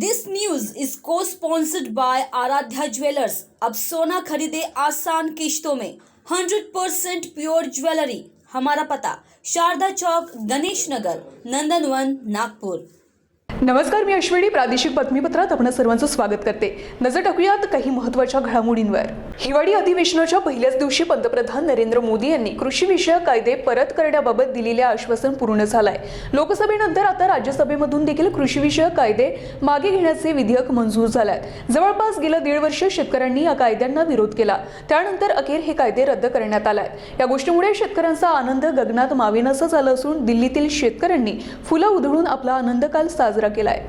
This news is co-sponsored by Aradhya Jewelers. अब सोना खरीदे आसान किश्तों में 100% प्योर ज्वेलरी। हमारा पता शारदा चौक, गणेश नगर, नंदनवन, नागपूर। नमस्कार, मी अश्विनी प्रादेशिक बातमीपत्रात आपणा सर्वांचं स्वागत करते। नजर टाकूयात काही महत्त्वाच्या घडामोडींवर। हिवाळी अधिवेशनाच्या पहिल्याच दिवशी पंतप्रधान नरेंद्र मोदी यांनी कृषी विषयक कायदे परत करण्याबाबत दिलेले आश्वासन पूर्ण झालंय। लोकसभेनंतर आता राज्यसभेमधून देखील कृषी विषयक कायदे मागे घेण्याचे विधेयक मंजूर झालंय। जवळपास गेल्या 1.5 वर्ष शेतकऱ्यांनी या कायद्यांना विरोध केला, त्यानंतर अखेर हे कायदे रद्द करण्यात आलाय। या गोष्टीमुळे शेतकऱ्यांचा आनंद गगनात मावेनासा झाला असून दिल्लीतील शेतकऱ्यांनी फुलं उधळून आपला आनंद काल साजरा केलाय।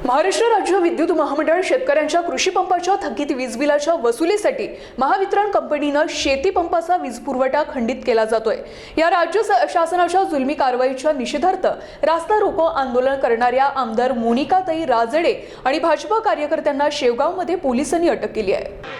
महाराष्ट्र राज्य विद्युत महामंडळ शेतकऱ्यांच्या कृषी पंपाच्या थकीत वीज बिलाच्या वसुलीसाठी महावितरण कंपनीने शेती पंपाचा वीज पुरवठा खंडित केला जातोय। या राज्य शासनाच्या जुलमी कारवाईच्या निषेधार्थ रास्ता रोको आंदोलन करणाऱ्या आमदार मोनिकाताई राजडे आणि भाजप कार्यकर्त्यांना शेवगावमध्ये पोलिसांनी अटक केली आहे।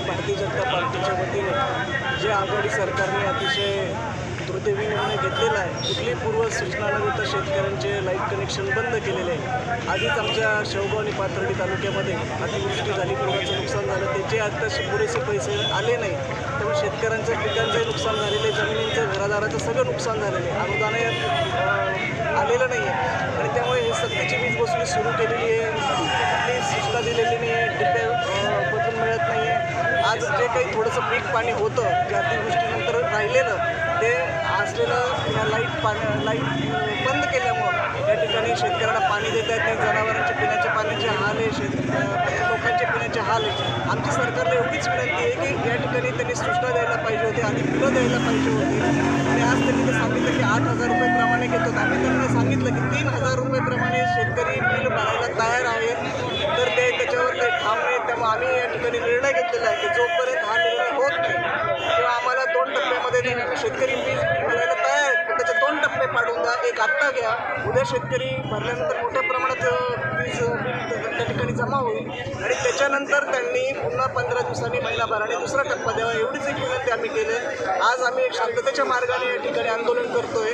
भारतीय जनता पार्टीच्या वतीने जे आघाडी सरकारने अतिशय दुर्दैवी निर्णय घेतलेला आहे, कुठली पूर्व सूचना न देता शेतकऱ्यांचे लाईट कनेक्शन बंद केलेले आहे। आधीच आमच्या शेवगाव आणि पाथर्डी तालुक्यामध्ये अतिवृष्टी झाली, पुराचं नुकसान झालं, त्याचे आत्ताशी पुरेसे पैसे आले नाही, त्यामुळे शेतकऱ्यांचं पिकांचंही नुकसान झालेलं आहे, जमिनींचं घरादाराचं सगळं नुकसान झालेलं आहे, अनुदान आलेलं नाही आहे आणि त्यामुळे हे सक्तीची वीज वसुली सुरू केलेली आहे। कुठली सूचना दिलेली नाही आहे, डिब्बे बदलून मिळत नाही आहे। आज जे काही थोडंसं पीक पाणी होतं, जे अतिवृष्टीनंतर राहिलेलं ते असलेलं लाईट बंद केल्यामुळं या ठिकाणी शेतकऱ्यांना पाणी देता येत नाही, जनावरांच्या पिण्याच्या पाण्याचे हाल आहे, लोकांचे पिण्याचे हाल आहे। आमची सरकारला एवढीच विनंती आहे की या ठिकाणी त्यांनी सूचना द्यायला पाहिजे होती आणि बिलं द्यायला पाहिजे होती आणि आज त्यांनी ते सांगितलं की 8,000 रुपये घेतो। आम्ही त्यांना सांगितलं की 3,000 रुपये शेतकरी बिल भरायला तयार आहेत, तर ते त्याच्यावर काही ठाम नाही। त्यामुळे आम्ही या ठिकाणी निर्णय घेतलेला आहे की जोपर्यंत हा निर्णय होत नाही किंवा आम्हाला 2 टप्प्यामध्ये शेतकरी वीज बिल भरायला तयार आहेत, पण त्याचे 2 टप्पे पाडून द्या, एक आत्ता घ्या, उद्या शेतकरी भरल्यानंतर मोठ्या प्रमाणात वीज बिल त्या ठिकाणी जमा होईल आणि त्याच्यानंतर त्यांनी पुन्हा 15 दिवसांनी महिनाभराने दुसरा टप्पा द्यावा, एवढीच एक विनंती आम्ही केली। आज आम्ही एक शांततेच्या मार्गाने या ठिकाणी आंदोलन करतोय।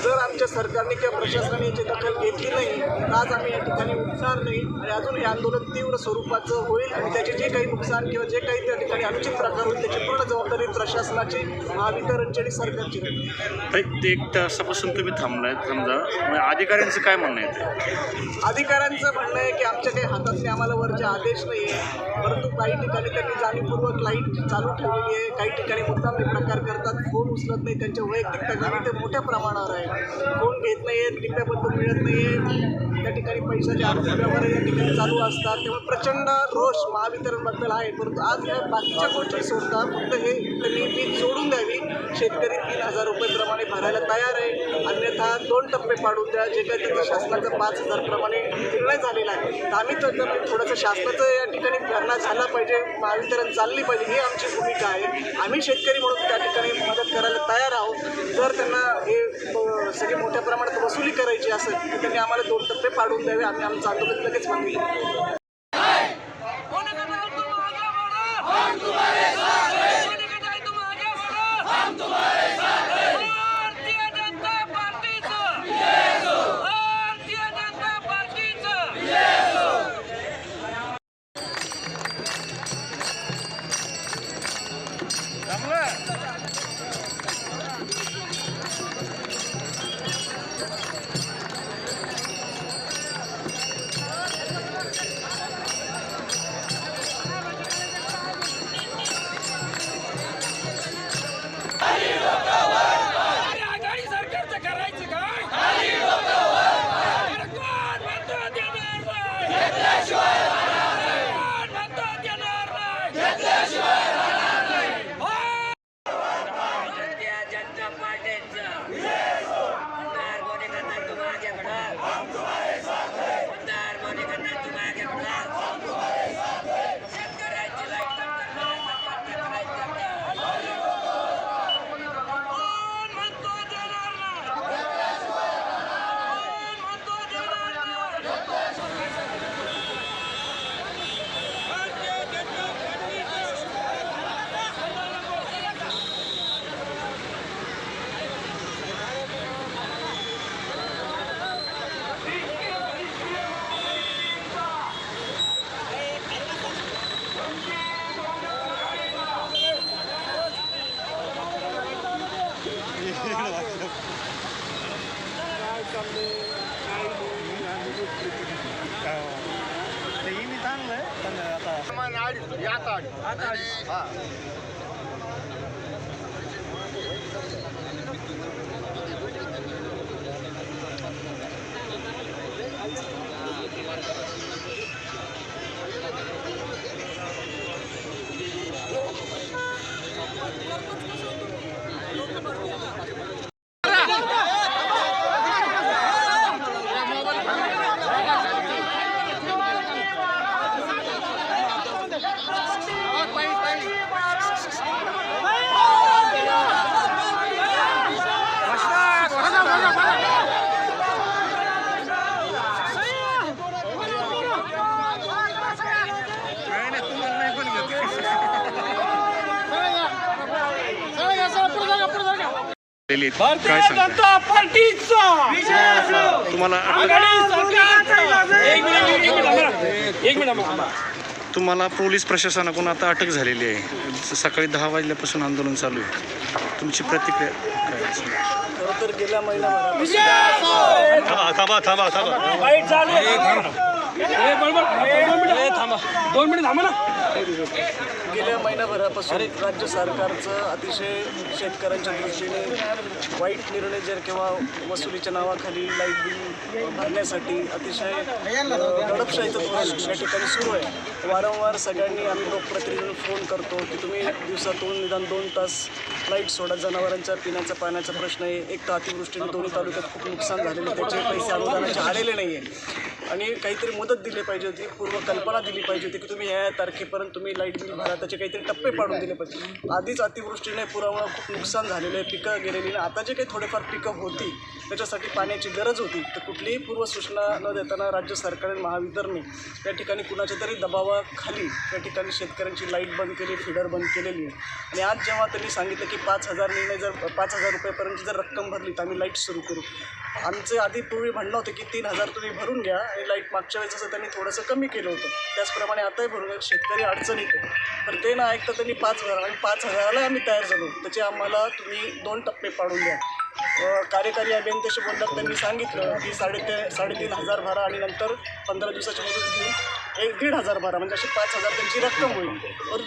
जर आमच्या सरकारने किंवा प्रशासनाने याची दखल घेतली नाही तर आज आम्ही या ठिकाणी उठणार नाही आणि अजून हे आंदोलन तीव्र स्वरूपाचं होईल आणि त्याचे जे काही नुकसान किंवा जे काही त्या ठिकाणी अनुचित प्रकार होईल त्याची पूर्ण जबाबदारी प्रशासनाची, महावितरणची आणि सरकारची राहील. ते 1 तासापासून तुम्ही थांबलाय, समजा मग अधिकाऱ्यांचं काय म्हणणं आहे? अधिकाऱ्यांचं म्हणणं आहे की आमच्या काही हातातले आम्हाला वरचे आदेश नाही आहे, परंतु काही ठिकाणी त्यांनी जाणीवपूर्वक लाईट चालू ठेवलेली आहे, काही ठिकाणी मुद्दाम हे प्रकार करतात, फोन उचलत नाही, त्यांच्या वैयक्तिक तक्रारी ते मोठ्या प्रमाणावर आहे, फोन घेत नाही आहेत, टिप्प्याबद्दल मिळत नाही आहे, त्या ठिकाणी पैशाचे आर्थिक व्यवहार या ठिकाणी चालू असतात. त्यामुळे प्रचंड रोष महावितरणबद्दल आहे. परंतु आज या बाकीच्या गोष्टी सोडता फक्त हे त्यांनी वीज जोडून द्यावी. शेतकरी 3,000 रुपये भरायला तयार आहे, अन्यथा 2 टप्पे पाडून द्या, जे काही तिथं शासनाचा 5,000 प्रमाणे निर्णय झालेला आहे. तर आम्ही थोडंसं शासनाचं या ठिकाणी भरणा झाला पाहिजे, महावितरण चालली पाहिजे, ही आमची भूमिका आहे. आम्ही शेतकरी म्हणून त्या ठिकाणी मदत करायला तयार आहोत. जर त्यांना हे सगळी मोठ्या प्रमाणात वसुली करायची असेल तर त्यांनी आम्हाला 2 टप्पे पाडून द्यावे. आम्ही आमचं आंदोलन लगेच बंद केलं. भारतीय जनता पार्टीचा तुम्हाला तुम्हाला पोलीस प्रशासनाकडून आता अटक झालेली आहे. सकाळी 10 वाजल्यापासून आंदोलन चालू आहे. तुमची प्रतिक्रिया काय असेल? खरं तर गेल्या महिनाभरापासून गेल्या महिनाभरापासून राज्य सरकारचं अतिशय शेतकऱ्यांच्या दृष्टीने वाईट निर्णय जर किंवा वसुलीच्या नावाखाली लाईट बिल भरण्यासाठी अतिशय दडपशाहीचं धोरण या ठिकाणी सुरू आहे. वारंवार सगळ्यांनी आम्ही लोकप्रतिनिधींना फोन करतो की तुम्ही दिवसातून निदान 2 तास लाईट सोडा. जनावरांच्या पिण्याचा पाण्याचा प्रश्न आहे. एक तर अतिवृष्टीने दोन्ही तालुक्यात खूप नुकसान झालेलं, त्याचे पैसे अनुदानाचे आलेले नाही आहे. आणि काहीतरी मुदत दिली पाहिजे होती, पूर्व कल्पना दिली पाहिजे होती की तुम्ही या तारखेपर्यंत तुम्ही लाईट बिल भरा, त्याचे काहीतरी टप्पे पाडून दिले पाहिजे. आधीच अतिवृष्टीने पुरामुळे खूप नुकसान झालेलं आहे, पिकं गेलेली नाही. आता जे काही थोडेफार पिकं होती त्याच्यासाठी पाण्याची गरज होती, तर कुठलीही पूर्वसूचना न देताना राज्य सरकारने महावितरणने या ठिकाणी कुणाच्या तरी दबावाखाली या ठिकाणी शेतकऱ्यांची लाईट बंद केली, फिडर बंद केलेली आहे. आणि आज जेव्हा त्यांनी सांगितलं की 5,000 निर्णय जर 5,000 रुपयापर्यंत जर रक्कम भरली तर आम्ही लाईट सुरू करू. आमचे आधी पूर्वी म्हणणं होतं की 3,000 तुम्ही भरून घ्या आणि लाईट मागच्या वेळेस असं त्यांनी थोडंसं कमी केलं होतं, त्याचप्रमाणे आताही भरून घ्या, शेतकरी अडचणीत आहे. तर ते ना ऐकता त्यांनी 5,000 आणि 5,000ला आम्ही तयार झालो. त्याचे आम्हाला तुम्ही 2 टप्पे पाडून द्या. कार्यकारी अभियंत्याशी बोलतात, त्यांनी सांगितलं की 3,500 भरा आणि नंतर 15 दिवसाची मुदत घेऊन 1,500 भरा, म्हणजे अशी 5,000 त्यांची रक्कम होईल. पण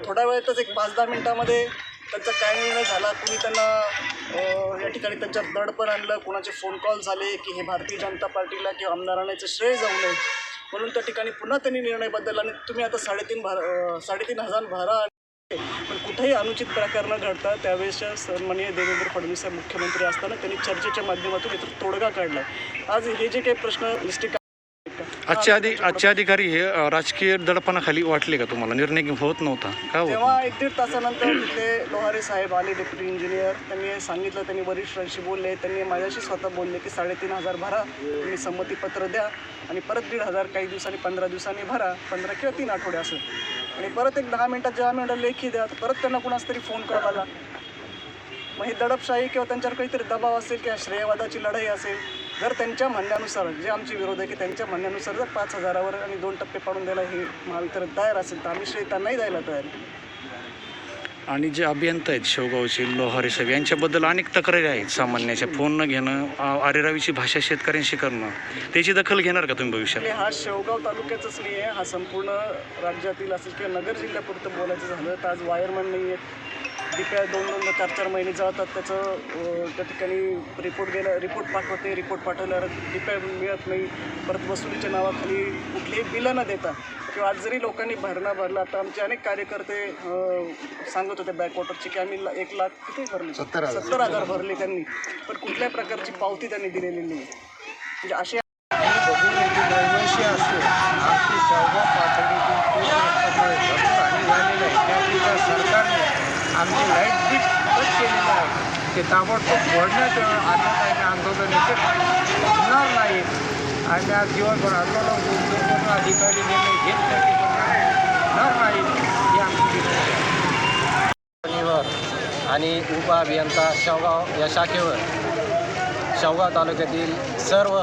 थोड्या वेळातच एक 5-10 मिनटामध्ये त्यांचा काय निर्णय झाला, कुणी त्यांना या ठिकाणी त्यांच्यात दडपण आणलं, कोणाचे फोन कॉल झाले की हे भारतीय जनता पार्टीला किंवा आमदारांना याचं श्रेय जाऊ नये म्हणून त्या ठिकाणी पुन्हा त्यांनी निर्णय बदलला आणि तुम्ही आता 3,500 भरा. पण कुठेही अनुचित प्रकार न घडता त्यावेळेसच्या सन्माननीय देवेंद्र फडणवीस साहेब मुख्यमंत्री असताना त्यांनी चर्चेच्या माध्यमातून याचा तोडगा काढला. आज हे जे काही प्रश्न लिस्टिक आजचे अधिकारी हे राजकीय दडपणाखाली वाटले का तुम्हाला? निर्णय होत नव्हता का? तेव्हा 1-1.5 तासानंतर तिथे लोहारे साहेब आले, डेप्युटी इंजिनियर. त्यांनी सांगितलं, त्यांनी वरिष्ठांशी बोलले, त्यांनी माझ्याशी स्वतः बोलले की 3,500 भरा, तुम्ही संमतीपत्र द्या आणि परत 1,500 काही दिवसांनी 15 दिवसांनी भरा, 15 किंवा 3 आठवडे असं. आणि परत एक 10 मिनिटात जेव्हा आम्ही लेखी द्या, परत त्यांना कुणास तरी फोन करावा लागला. मग ही दडपशाही किंवा त्यांच्यावर काहीतरी दबाव असेल किंवा श्रेयवादाची लढाई असेल. जर त्यांच्या म्हणण्यानुसार, जे आमचे विरोध आहे की त्यांच्या म्हणण्यानुसार जर 5,000वर आणि 2 टप्पे पाडून द्यायला हे महावितरण तयार असेल तर आम्ही श्रेय त्यांनाही द्यायला तयार आहे. आणि जे अभियंता आहेत शेवगावचे लोहारे साहेब, यांच्याबद्दल अनेक तक्रारी आहेत सामान्याच्या. फोन न घेणं, अरेरावीची भाषा शेतकऱ्यांशी करणं, त्याची दखल घेणार का तुम्ही भविष्यात? हा शेवगाव तालुक्याचाच नाही आहे, हा संपूर्ण राज्यातील असेल किंवा नगर जिल्ह्यापुरतं बोलायचं झालं तर आज वायरमन नाही आहेत, डिप्या 2-2, 4-4 महिने जातात. त्याचं त्या ठिकाणी रिपोर्ट पाठवते, रिपोर्ट पाठवल्यावर डिप्या मिळत नाही. परत वसुलीच्या नावाखाली कुठलीही बिलं न देता किंवा आज जरी लोकांनी भरला, आता आमचे अनेक कार्यकर्ते सांगत होते बॅकवॉटरचे की आम्ही 1 लाख किती भरले, 70,000 भरले त्यांनी, पण कुठल्या प्रकारची पावती त्यांनी दिलेली नाही. म्हणजे असे रहिवासी असो, आमची शेवगाव पातळीतील पाणी झालेलं आहे, त्याकरिता सरकारने आमची लाईट बिल कट केलेलं आहे, ते ताबडतोब फोडण्यात आणत आहे. आंदोलन याचे होणार नाही. आम्ही आज दिवसभर आंदोलन करून अधिकारी निर्णय घेतल्याचे होणार नाही ही आमची आणि उप अभियंता शेवगाव या शाखेवर शेवगाव तालुक्यातील सर्व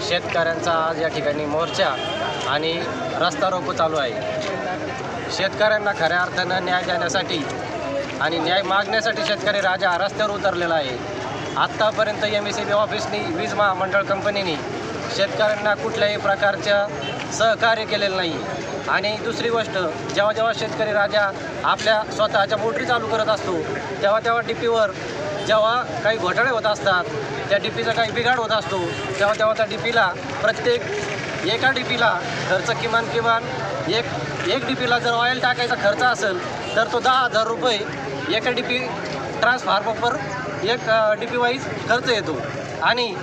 शेतकऱ्यांचा आज या ठिकाणी मोर्चा आणि रस्ता रोको चालू आहे. शेतकऱ्यांना खऱ्या अर्थानं न्याय देण्यासाठी आणि न्याय मागण्यासाठी शेतकरी राजा रस्त्यावर उतरलेला आहे. आत्तापर्यंत MSEB ऑफिसनी, वीज महामंडळ कंपनीने शेतकऱ्यांना कुठल्याही प्रकारचं सहकार्य केलेलं नाही. आणि दुसरी गोष्ट, जेव्हा जेव्हा शेतकरी राजा आपल्या स्वतःच्या मोटरी चालू करत असतो तेव्हा DPवर जेव्हा काही घोटाळे होत असतात, त्या DPचा काही बिघाड होत असतो, तेव्हा त्या DPला एका DPला खर्च किमान एक DPला जर ऑइल टाकायचा खर्च असेल तर तो 10,000 रुपये एका DP ट्रान्सफॉर्मरवर एक DP वाईज खर्च येतो. आणि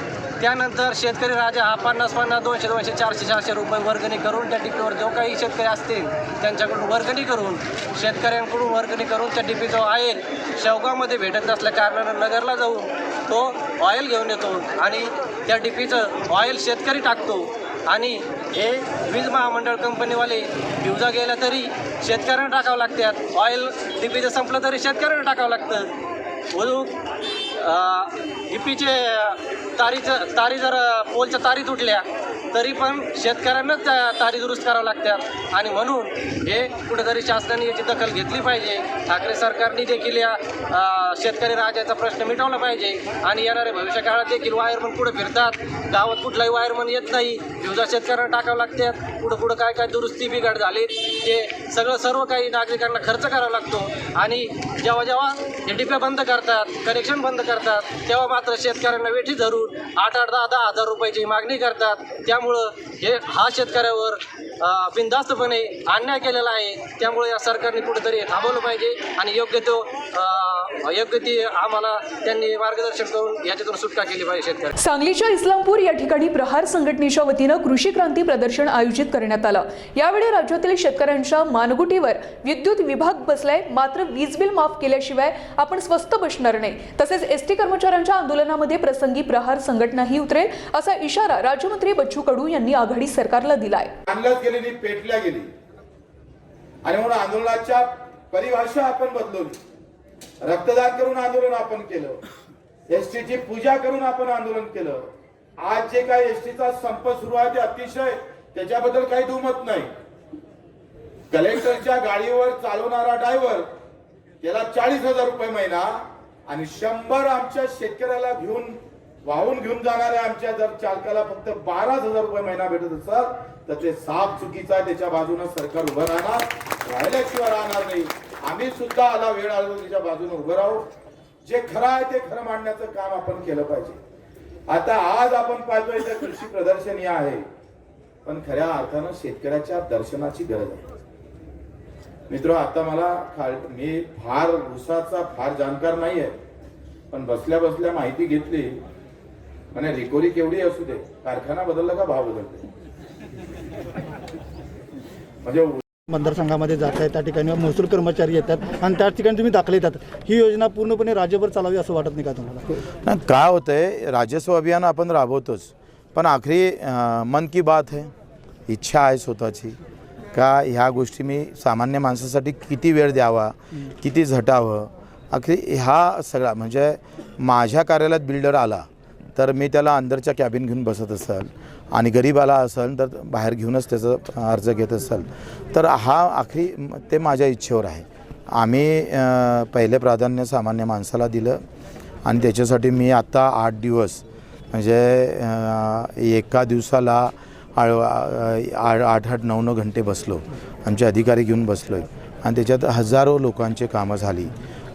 त्यानंतर शेतकरी राजा हा 50-50, 200-200, 400-400 रुपये वर्गणी करून त्या DPवर जो काही शेतकरी असतील त्यांच्याकडून वर्गणी करून, शेतकऱ्यांकडून वर्गणी करून त्या DP जो ऑइल शेवगावमध्ये भेटत नसल्या कारणानं नगरला जाऊन तो ऑइल घेऊन येतो आणि त्या DPचं ऑइल शेतकरी टाकतो. आणि हे वीज महामंडळ कंपनीवाले फ्युजा गेल्या तरी शेतकऱ्यांना टाकावं लागतात, ऑइल DPचं संपलं तरी शेतकऱ्यांना टाकावं लागतं. DPचे तारी जर पोलच्या तारी तुटल्या तरी पण शेतकऱ्यांनाच त्या तारी दुरुस्त करावं लागतात. आणि म्हणून हे कुठेतरी शासनाने याची दखल घेतली पाहिजे. ठाकरे सरकारने देखील या शेतकरी राजाचा प्रश्न मिटवला पाहिजे. आणि येणाऱ्या भविष्य काळात देखील वायरमन पुढे फिरतात, गावात कुठलाही वायरमन येत नाही, फ्युजा शेतकऱ्यांना टाकावं लागतात. पुढं काय दुरुस्ती बिघाड झाली ते सर्व काही नागरिकांना खर्च करावा लागतो. आणि जेव्हा हे डिप्या बंद करतात, कनेक्शन बंद करतात, तेव्हा मात्र शेतकऱ्यांना वेठी धरून 8-8, 10-10 हजार रुपयाची मागणी करतात. त्यामुळं हा शेतकऱ्यावर बिनधास्तपणे अन्याय केलेला आहे. त्यामुळे या सरकारने कुठेतरी थांबवलं पाहिजे आणि योग्य तो योग्य ती आम्हाला त्यांनी मार्गदर्शन करून याच्यातून सुटका केली पाहिजे शेतकरी. सांगलीच्या इस्लामपूर या ठिकाणी प्रहार संघटनेच्या वतीनं कृषी क्रांती प्रदर्शन आयोजित करण्यात आलं. यावेळी राज्यातील शेतकऱ्यांच्या मानगुटीवर विद्युत विभाग बसलाय, मात्र वीज बिल माफ केल्याशिवाय आपण स्वस्त बसणार नाही. तसेच एसटी कर्मचाऱ्यांच्या आंदोलनामध्ये प्रसंगी प्रहार संघटनाही उतरेल असा इशारा राज्यमंत्री बच्चू कडू यांनी आघाडी सरकारला दिलाय. आणल्याच गेली नाही, पेटल्या गेली आणि म्हणून आंदोलनाच्या परिभाषा आपण बदलवली. रक्तदान करून आंदोलन आपण केलं, एसटीची पूजा करून आपण आंदोलन केलं. आज जे काही एसटीचा संप सुरू आहे ते अतिशय, त्याच्याबद्दल काही दुमत नाही. कलेक्टरच्या गाडीवर चालवणारा ड्रायव्हर त्याला 40,000 रुपये महिना आणि 100 आमच्या शेतकऱ्याला वाहून घेऊन जाणाऱ्या आमच्या जर चालकाला फक्त 12,000 रुपये महिना भेटत असेल तर ते साफ चुकीचं आहे. त्याच्या बाजूने सरकार उभं राहिल्याशिवाय राहणार नाही. आम्ही सुद्धा आला वेळ आलो त्याच्या बाजूने उभं राहू. जे खरं आहे ते खरं मांडण्याचं काम आपण केलं पाहिजे. आता आज आपण पाहतोय तर कृषी प्रदर्शन आहे, पण खऱ्या अर्थानं शेतकऱ्याच्या दर्शनाची गरज आहे. मित्र, आता मी फार ऊसाचा फार जाणकार नाही आहे, पण बसल्या बसल्या माहिती घेतली. म्हणजे रिकव्हरी केवढी असू दे, कारखाना बदलला का भाव बदलते. म्हणजे मतदारसंघामध्ये जात आहे त्या ठिकाणी महसूल कर्मचारी येतात आणि त्या ठिकाणी तुम्ही दाखल येतात. ही योजना पूर्णपणे राज्यभर चालावी असं वाटत नाही का तुम्हाला? काय होतंय, राजस्व अभियान आपण राबवतोच, पण आखरी मन की बात है, इच्छा आहे स्वतःची का ह्या गोष्टी मी सामान्य माणसासाठी किती वेळ द्यावा, किती झटावं. आखरी हा सगळा म्हणजे माझ्या कार्यालयात बिल्डर आला तर मी त्याला अंदरच्या कॅबिन घेऊन बसत असेल आणि गरीब आला असेल तर बाहेर घेऊनच त्याचा अर्ज घेत असेल तर हा आखरी ते माझ्या इच्छेवर आहे. आम्ही पहिले प्राधान्य सामान्य माणसाला दिलं आणि त्याच्यासाठी मी आता 8 दिवस म्हणजे एका दिवसाला 8-8, 9-9 घंटे बसलो. आमचे अधिकारी घेऊन बसलो आहे आणि त्याच्यात हजारो लोकांचे कामं झाली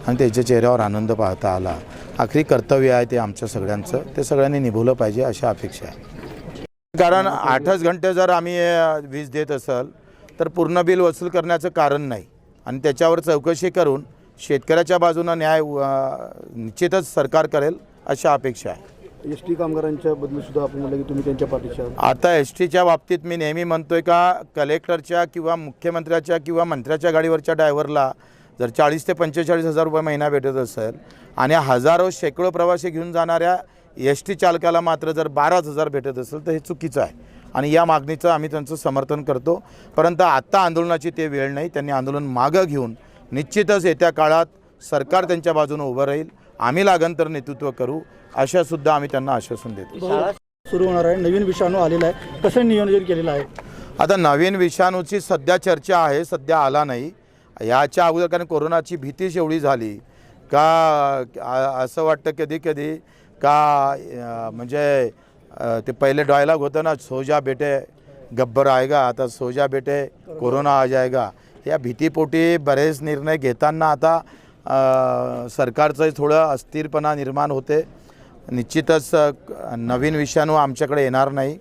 आणि त्याच्या चेहऱ्यावर आनंद पाहता आला. आखरी कर्तव्य आहे ते आमच्या सगळ्यांचं, ते सगळ्यांनी निभवलं पाहिजे अशा अपेक्षा आहे. कारण 8च घंटे जर आम्ही वीज देत असेल तर पूर्ण बिल वसूल करण्याचं कारण नाही आणि त्याच्यावर चौकशी करून शेतकऱ्याच्या बाजूनं न्याय निश्चितच सरकार करेल अशा अपेक्षा आहे. एसटी कामगारांच्या बद्दल सुद्धा आपण म्हटलं की तुम्ही त्यांच्या पाठीशी आहात. आता एसटीच्या बाबतीत मी नेहमी म्हणतोय का कलेक्टरच्या किंवा मुख्यमंत्र्याच्या किंवा मंत्र्याच्या गाडीवरच्या ड्रायव्हरला जर 40,000 ते 45,000 रुपये महिना भेटत असेल आणि हजारो शेकडो प्रवासी घेऊन जाणाऱ्या एसटी चालकाला मात्र जर 12,000 भेटत असेल तर हे चुकीचं आहे आणि या मागणीचं आम्ही त्यांचं समर्थन करतो. परंतु आत्ता आंदोलनाची ते वेळ नाही. त्यांनी आंदोलन मागं घेऊन निश्चितच येत्या काळात सरकार त्यांच्या बाजूने उभं राहील. आम्ही लागन तर नेतृत्व करू अशा सुद्धा आम्ही त्यांना आश्वासन देतो. सुरू होणार आहे, नवीन विषाणू आलेला आहे, कसं नियोजन केलेलं आहे? आता नवीन विषाणूची सध्या चर्चा आहे, सध्या आला नाही. याच्या अगोदर कारण कोरोनाची भीतीच एवढी झाली का असं वाटतं कधी कधी का म्हणजे ते पहिले डायलॉग होतं ना, सो जा बेटे गब्बर आएगा, आता सो जा बेटे कोरोना आ जाएगा. या भीतीपोटी बरेच निर्णय घेताना आता सरकारचं थोडं अस्थिरपणा निर्माण होते. निश्चितच नवीन विषाणू आमच्याकडे येणार नाही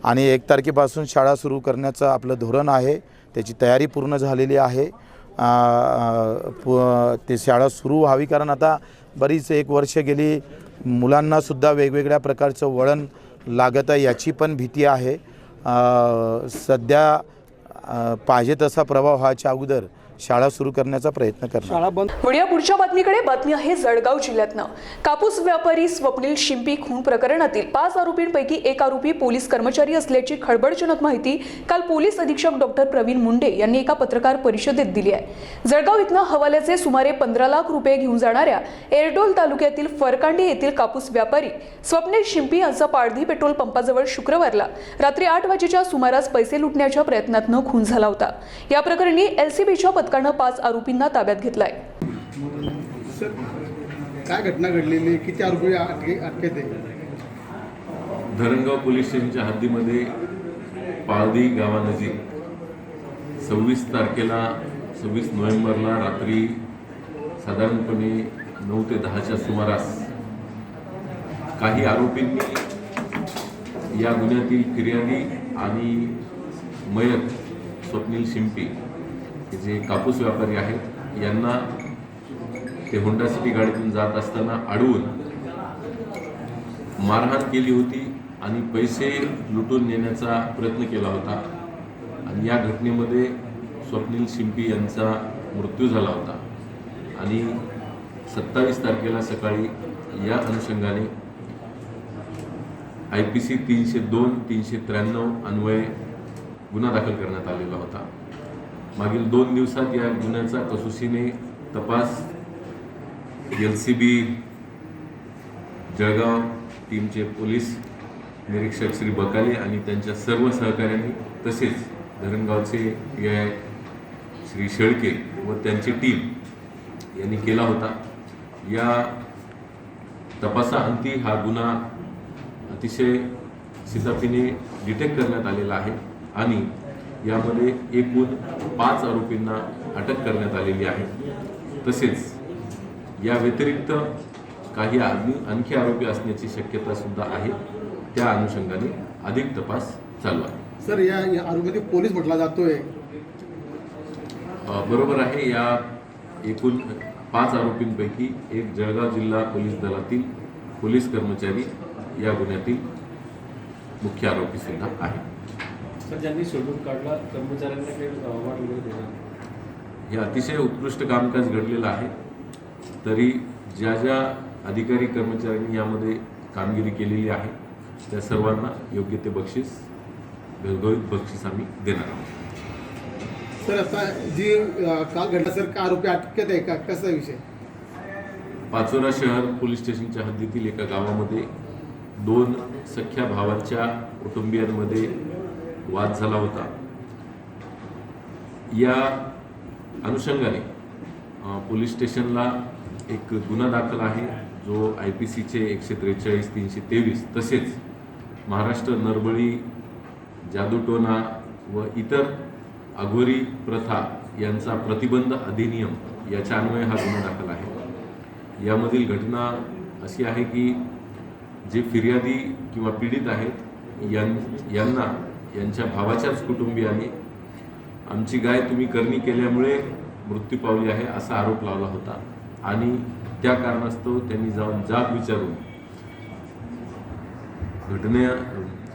आणि 1 तारखेपासून शाळा सुरू करण्याचं आपलं धोरण आहे. त्याची तयारी पूर्ण झालेली आहे. ते शाळा सुरू व्हावी कारण आता बरीच 1 वर्ष गेली, मुलांनासुद्धा वेगवेगळ्या प्रकारचं वळण लागत आहे याची पण भीती आहे. सध्या पाहिजे तसा प्रभाव व्हायच्या अगोदर शाळा सुरू करण्याचा प्रयत्न करणार. वळूया पुढच्या बातमीकडे. बातमी आहे जळगाव जिल्ह्यातनं. कापूस व्यापारी स्वप्नील शिंपी खून प्रकरणातील 5 आरोपींपैकी 1 आरोपी पोलीस कर्मचारी असल्याची खळबळजनक माहिती काल पोलीस अधीक्षक डॉक्टर प्रवीण मुंडे यांनी एका पत्रकार परिषदेत दिली आहे. जळगाव इथनं हवाल्याचे सुमारे 15 लाख रुपये घेऊन जाणाऱ्या एरडोल तालुक्यातील फरकांडी येथील कापूस व्यापारी स्वप्नील शिंपी यांचा पारधी पेट्रोल पंपाजवळ शुक्रवारला रात्री 8 वाजेच्या सुमारास पैसे लुटण्याच्या प्रयत्नातून खून झाला होता. या प्रकरणी एलसीबीच्या पथकानं 5 आरोपींना ताब्यात घेतलाय. काय घटना घडलेली, किती आरोपी अटकेत आहे? धरणगाव पोलीस स्टेशनच्या हद्दीमध्ये पाळदी गावानजीक 26 तारखेला 26 नोव्हेंबरला रात्री साधारणपणे 9 ते 10च्या सुमारास काही आरोपींनी या गुन्ह्यातील फिर्यादी आणि मयत स्वप्नील शिंपी जे कापूस व्यापारी आहेत यांना ते होंडा सिटी गाडीतून जात असताना अडवून मारहाण केली होती आणि पैसे लुटून नेण्याचा प्रयत्न केला होता आणि या घटनेमध्ये स्वप्नील शिंपी यांचा मृत्यू झाला होता आणि 27 तारखेला सकाळी या अनुषंगाने IPC 302-393 अन्वये गुन्हा दाखल करण्यात आलेला होता. मागील 2 दिवसात या गुन्ह्याचा कसोशीने तपास LCB जळगाव टीमचे पोलीस निरीक्षक श्री बकाले आणि त्यांच्या सर्व सहकाऱ्यांनी तसेच धरणगावचे PI श्री शेळके व त्यांची टीम यांनी केला होता. या तपासाअंती हा गुन्हा अतिशय शिताफीने डिटेक्ट करण्यात आलेला आहे आणि यामध्ये एकूण 5 आरोपींना अटक करण्यात आलेली आहे. तसेच या व्यतिरिक्त काही आणखी आरोपी असण्याची शक्यता सुद्धा आहे. त्या अनुषंगाने अधिक तपास चालू आहे. सर, या आरोपीमध्ये पोलीस म्हटला जातोय. बरोबर आहे. या एकूण 5 आरोपींपैकी एक जळगाव जिल्हा पोलीस दलातील पोलीस कर्मचारी या गुन्ह्यातील मुख्य आरोपी सुद्धा आहे. सर, ज्यांनी शोधून काढला कर्मचाऱ्यांना काही अवॉर्ड वगैरे देणार? हे अतिशय उत्कृष्ट कामकाज घडलेलं आहे. तरी ज्या ज्या अधिकारी कर्मचाऱ्यांनी यामध्ये कामगिरी केलेली आहे त्या सर्वांना योग्य ते बक्षीस घरगोत बक्षीस आम्ही देणार आहोत. सर, आता जी काल घडला सर, का आरोपी अटकेत आहे का, कसा विषय? पाचोरा शहर पोलीस स्टेशनच्या हद्दीतील एका गावामध्ये 2 सख्या भावांच्या कुटुंबियांमध्ये वाद झाला होता. या अनुषंगाने पोलीस स्टेशनला एक गुन्हा दाखल आहे जो IPCचे 143-323 तसेच महाराष्ट्र नरबळी, जादूटोना व इतर अघोरी प्रथा यांचा प्रतिबंध अधिनियम याच्या अन्वये हा गुन्हा दाखल आहे. यामधील घटना अशी आहे की जे फिर्यादी किंवा पीडित आहेत यांना यांच्या भावाच्याच कुटुंबियाने आमची गाय तुम्ही करणी केल्यामुळे मृत्यू पावली आहे असा आरोप लावला होता आणि त्या कारणास्तव त्यांनी जाऊन जाब विचारून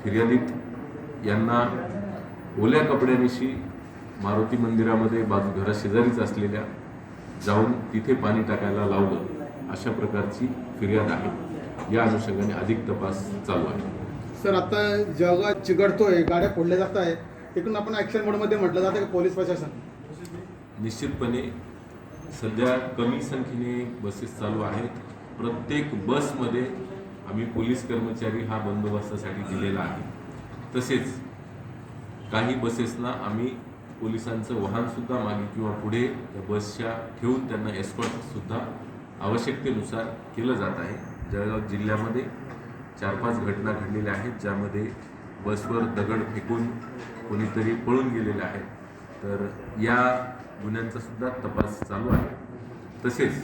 फिर्यादीत यांना ओल्या कपड्यानिशी मारुती मंदिरामध्ये घरा शेजारीच असलेल्या जाऊन तिथे पाणी टाकायला लावलं अशा प्रकारची फिर्याद आहे. या अनुषंगाने अधिक तपास चालू आहे. सर, आता जगात चिघळतोय, गाड्या फोडल्या जात आहे, एकूण आपण ॲक्शन मोडमध्ये म्हटलं जातं की पोलीस प्रशासन? निश्चितपणे सध्या कमी संख्येने बसेस चालू आहेत. प्रत्येक बसमध्ये आम्ही पोलीस कर्मचारी हा बंदोबस्तासाठी दिलेला आहे. तसेच काही बसेसना आम्ही पोलिसांचं वाहनसुद्धा मागे किंवा पुढे त्या बसच्या ठेवून त्यांना एस्कॉर्टसुद्धा आवश्यकतेनुसार केलं जात आहे. जळगाव जिल्ह्यामध्ये 4-5 घटना घडलेल्या आहेत ज्यामध्ये बसवर दगड फेकून कोणीतरी पळून गेलेले आहेत. तर या गुन्ह्यांचा सुद्धा तपास चालू आहे. तसेच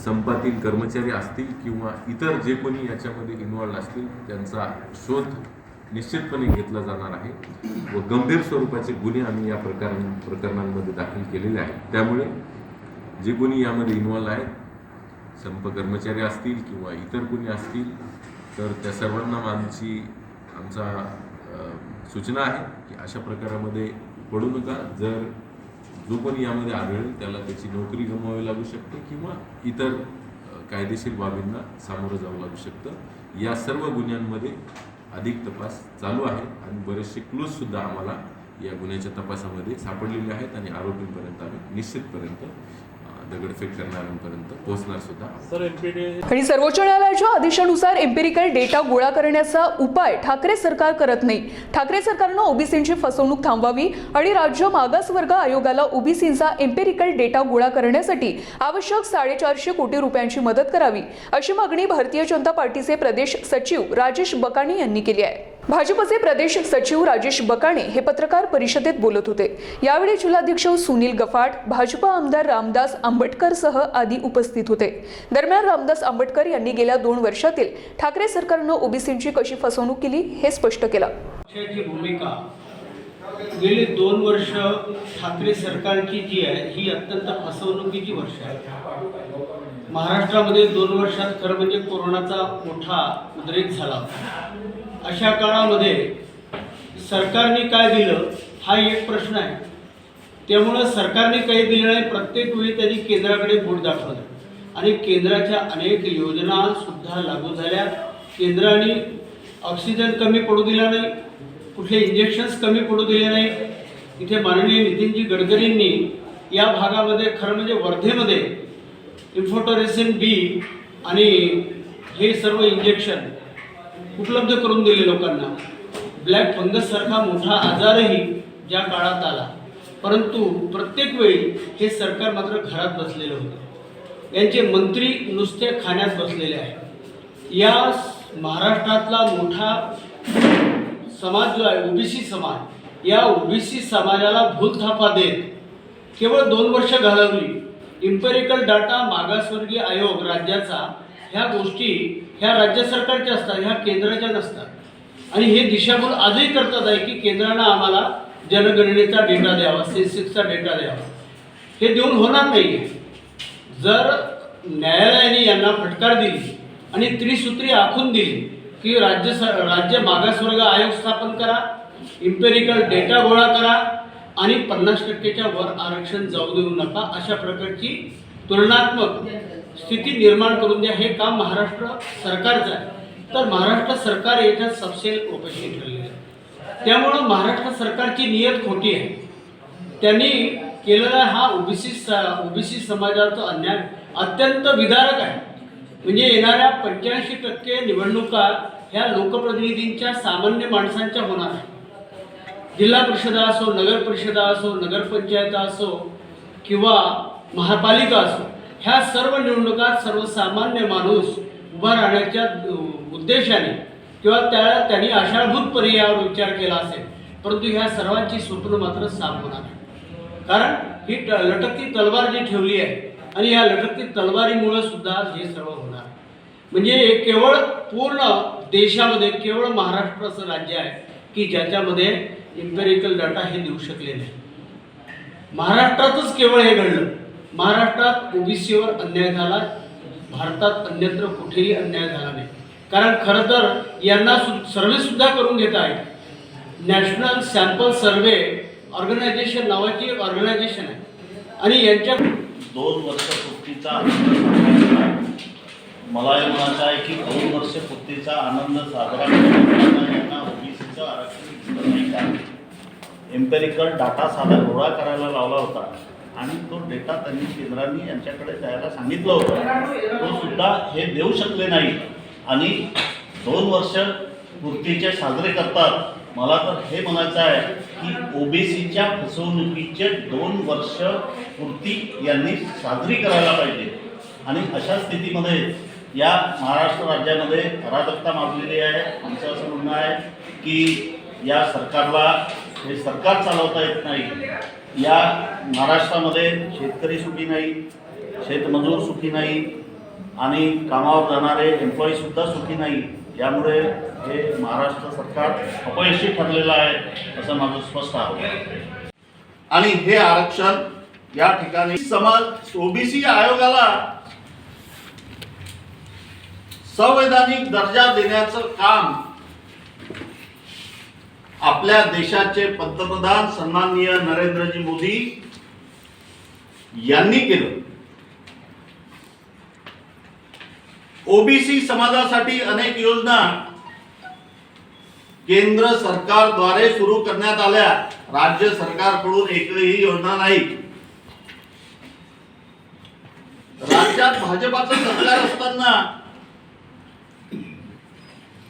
संपातील कर्मचारी असतील किंवा इतर जे कोणी याच्यामध्ये इन्व्हॉल्व असतील त्यांचा शोध निश्चितपणे घेतला जाणार आहे व गंभीर स्वरूपाचे गुन्हे आम्ही या प्रकरणांमध्ये दाखल केलेले आहेत. त्यामुळे जे कोणी यामध्ये इन्व्हॉल्व आहेत, संप कर्मचारी असतील किंवा इतर कोणी असतील, तर त्या सर्वांना आमचा सूचना आहे की अशा प्रकारामध्ये पडू नका. जर जो कोणी यामध्ये आढळेल त्याला त्याची नोकरी गमवावी लागू शकते किंवा इतर कायदेशीर बाबींना सामोरं जावं लागू शकतं. या सर्व गुन्ह्यांमध्ये अधिक तपास चालू आहे आणि बरेचसे क्लूजसुद्धा आम्हाला या गुन्ह्याच्या तपासामध्ये सापडलेले आहेत आणि आरोपींपर्यंत आम्ही निश्चितपर्यंत दगडफेक करणाऱ्यांपर्यंत पोहोचणार सुद्धा. आणि सर्वोच्च न्यायालयाच्या आदेशानुसार एम्पिरिकल डेटा गोळा करण्याचा उपाय ठाकरे सरकार करत नाही. ठाकरे सरकारनं ओबीसींची फसवणूक थांबवावी आणि राज्य मागासवर्ग आयोगाला ओबीसींचा एम्पिरिकल डेटा गोळा करण्यासाठी आवश्यक 450 कोटी रुपयांची मदत करावी अशी मागणी भारतीय जनता पार्टीचे प्रदेश सचिव राजेश बकाणी यांनी केली आहे. भाजपचे प्रदेश सचिव राजेश बकाणे हे पत्रकार परिषदेत बोलत होते. यावेळी जिल्हाध्यक्ष सुनील गफाट, भाजप आमदार रामदास आंबटकर सह आदी उपस्थित होते. दरम्यान रामदास आंबटकर यांनी गेल्या 2 वर्षातील ठाकरे सरकारनं ओबीसींची कशी फसवणूक केली हे स्पष्ट केलं. पक्षाची भूमिका गेली 2 वर्ष ठाकरे सरकारची जी आहे ही अत्यंत फसवणुकीची वर्ष आहे. महाराष्ट्रामध्ये 2 वर्षात खरं म्हणजे कोरोनाचा मोठा उद्रेक झाला. अशा काळामध्ये सरकारने काय दिलं हा एक प्रश्न आहे. त्यामुळं सरकारने काही दिलं नाही. प्रत्येक वेळी त्यांनी केंद्राकडे बोट दाखवलं आणि केंद्राच्या अनेक योजना सुद्धा लागू झाल्या. केंद्राने ऑक्सिजन कमी पडू दिला नाही, कुठले इंजेक्शन्स कमी पडू दिले नाही. इथे माननीय नितीनजी गडकरींनी या भागामध्ये खरं म्हणजे वर्धेमध्ये इन्फोटोरेसिन बी आणि हे सर्व इंजेक्शन उपलब्ध करून दिले लोकांना. ब्लॅक फंगससारखा मोठा आजारही ज्या काळात आला, परंतु प्रत्येक वेळी हे सरकार मात्र घरात बसलेलं होतं. यांचे मंत्री नुसते खाण्यात बसलेले आहेत. या महाराष्ट्रातला मोठा समाज जो आहे ओबीसी समाज, या ओबीसी समाजाला भूलथापा देत केवळ 2 वर्ष घालवली. इम्पेरिकल डाटा मागासवर्गीय आयोग राज्याचा, ह्या गोष्टी ह्या राज्य सरकारच्या असतात, ह्या केंद्राच्या नसतात. आणि हे दिशाभूल आजही करतात आहे की केंद्रानं आम्हाला जनगणनेचा डेटा द्यावा, सेन्सिसचा डेटा द्यावा. हे देऊन होणार नाही. जर न्यायालयाने यांना फटकार दिली आणि त्रिसूत्री आखून दिली की राज्य मागासवर्ग आयोग स्थापन करा, इम्पेरिकल डेटा गोळा करा आणि 50%च्या वर आरक्षण जाऊ देऊ नका, अशा प्रकारची तुलनात्मक स्थिती निर्माण करून द्या. हे काम महाराष्ट्र सरकारचं आहे. तर महाराष्ट्र सरकार याच्यात सबसे अपयशी ठरलेलं आहे. त्यामुळं महाराष्ट्र सरकारची नियत खोटी आहे. त्यांनी केलेला हा ओबीसी समाजाचा अन्याय अत्यंत विदारक आहे. म्हणजे येणाऱ्या 85% निवडणुका ह्या लोकप्रतिनिधींच्या सामान्य माणसांच्या होणार आहे. जिल्हा परिषदा असो, नगर परिषदा असो, नगरपंचायत असो किंवा महापालिका असो, ह्या सर्व निवडणुकात सर्वसामान्य माणूस उभा राहण्याच्या उद्देशाने किंवा त्यांनी आशाभूतपणे यावर विचार केला असेल, परंतु ह्या सर्वांची स्वप्न मात्र साफ होणार आहे. कारण ही लटकती तलवार जी ठेवली आहे आणि या लटकती तलवारीमुळे सुद्धा हे सर्व होणार. म्हणजे केवळ पूर्ण देशामध्ये केवळ महाराष्ट्र असं राज्य आहे की ज्याच्यामध्ये इम्पेरिकल डाटा हे देऊ शकले नाही. महाराष्ट्रातच केवळ हे घडलं. महाराष्ट्रात ओबीसीवर अन्याय झाला, भारतात अन्यत्र कुठेही अन्याय झाला नाही. कारण खरं तर यांना सर्वे सुद्धा करून घेत आहेत. नॅशनल सॅम्पल सर्वे ऑर्गनायझेशन नावाची एक ऑर्गनायझेशन आहे आणि यांच्या 2 वर्ष पूर्तीचा मला हे म्हणायचं आहे की 2 वर्ष पूर्तीचा आनंद साजरा करताना यांना ओबीसीचं आरक्षण नाही का? एम्पेरिकल डाटा साधा गोळा करायला लावला होता आणि तो डेटा त्यांनी केंद्राने यांच्याकडे द्यायला सांगितलं होतं. तो सुद्धा हे देऊ शकले नाही आणि 2 वर्ष पूर्तीचे साजरे करतात. मला तर हे म्हणायचं आहे की ओबीसीच्या फसवणुकीचे 2 वर्ष पूर्ती यांनी साजरी करायला पाहिजे. आणि अशा स्थितीमध्ये या महाराष्ट्र राज्यामध्ये अराजकता माजलेली आहे. आमचं असं म्हणणं आहे की या सरकारला हे सरकार चालवता येत नाही. या महाराष्ट्रामध्ये शेतकरी सुखी नाही, शेतमजूर सुखी नाही आणि कामावर जाणारे एम्प्लॉईसुद्धा सुखी नाही. यामुळे हे महाराष्ट्र सरकार अपयशी ठरलेलं आहे असं माझं स्पष्ट आहे. आणि हे आरक्षण या ठिकाणी समाज ओबीसी आयोगाला संवैधानिक दर्जा देण्याचं काम आपल्या देशाचे पंतप्रधान सन्माननीय नरेंद्रजी मोदी यांनी केलं. ओबीसी समाजासाठी अनेक योजना केंद्र सरकारद्वारे सुरू करण्यात आल्या. राज्य सरकारकडून एकही योजना नाही. राज्यात भाजपाचं सरकार असताना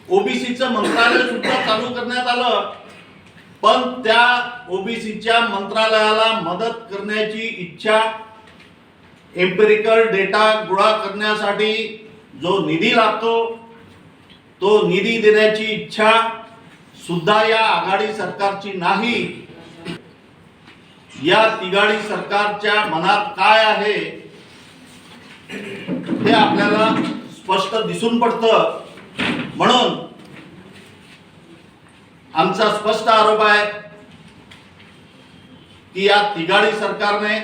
ओबीसीचं मंत्रालय सुद्धा चालू करण्यात आलं, पण त्या ओबीसीच्या मंत्रालयाला मदत करण्याची इच्छा, एम्पेरिकल डेटा गोळा करण्यासाठी जो निधी लागतो तो निधी देण्याची इच्छा सुद्धा या आघाडी सरकारची नाही. या तिघाडी सरकारच्या मनात काय आहे हे आपल्याला स्पष्ट दिसून पडतं. म्हणून आमचा स्पष्ट आरोप आहे की या तिघाडी सरकारने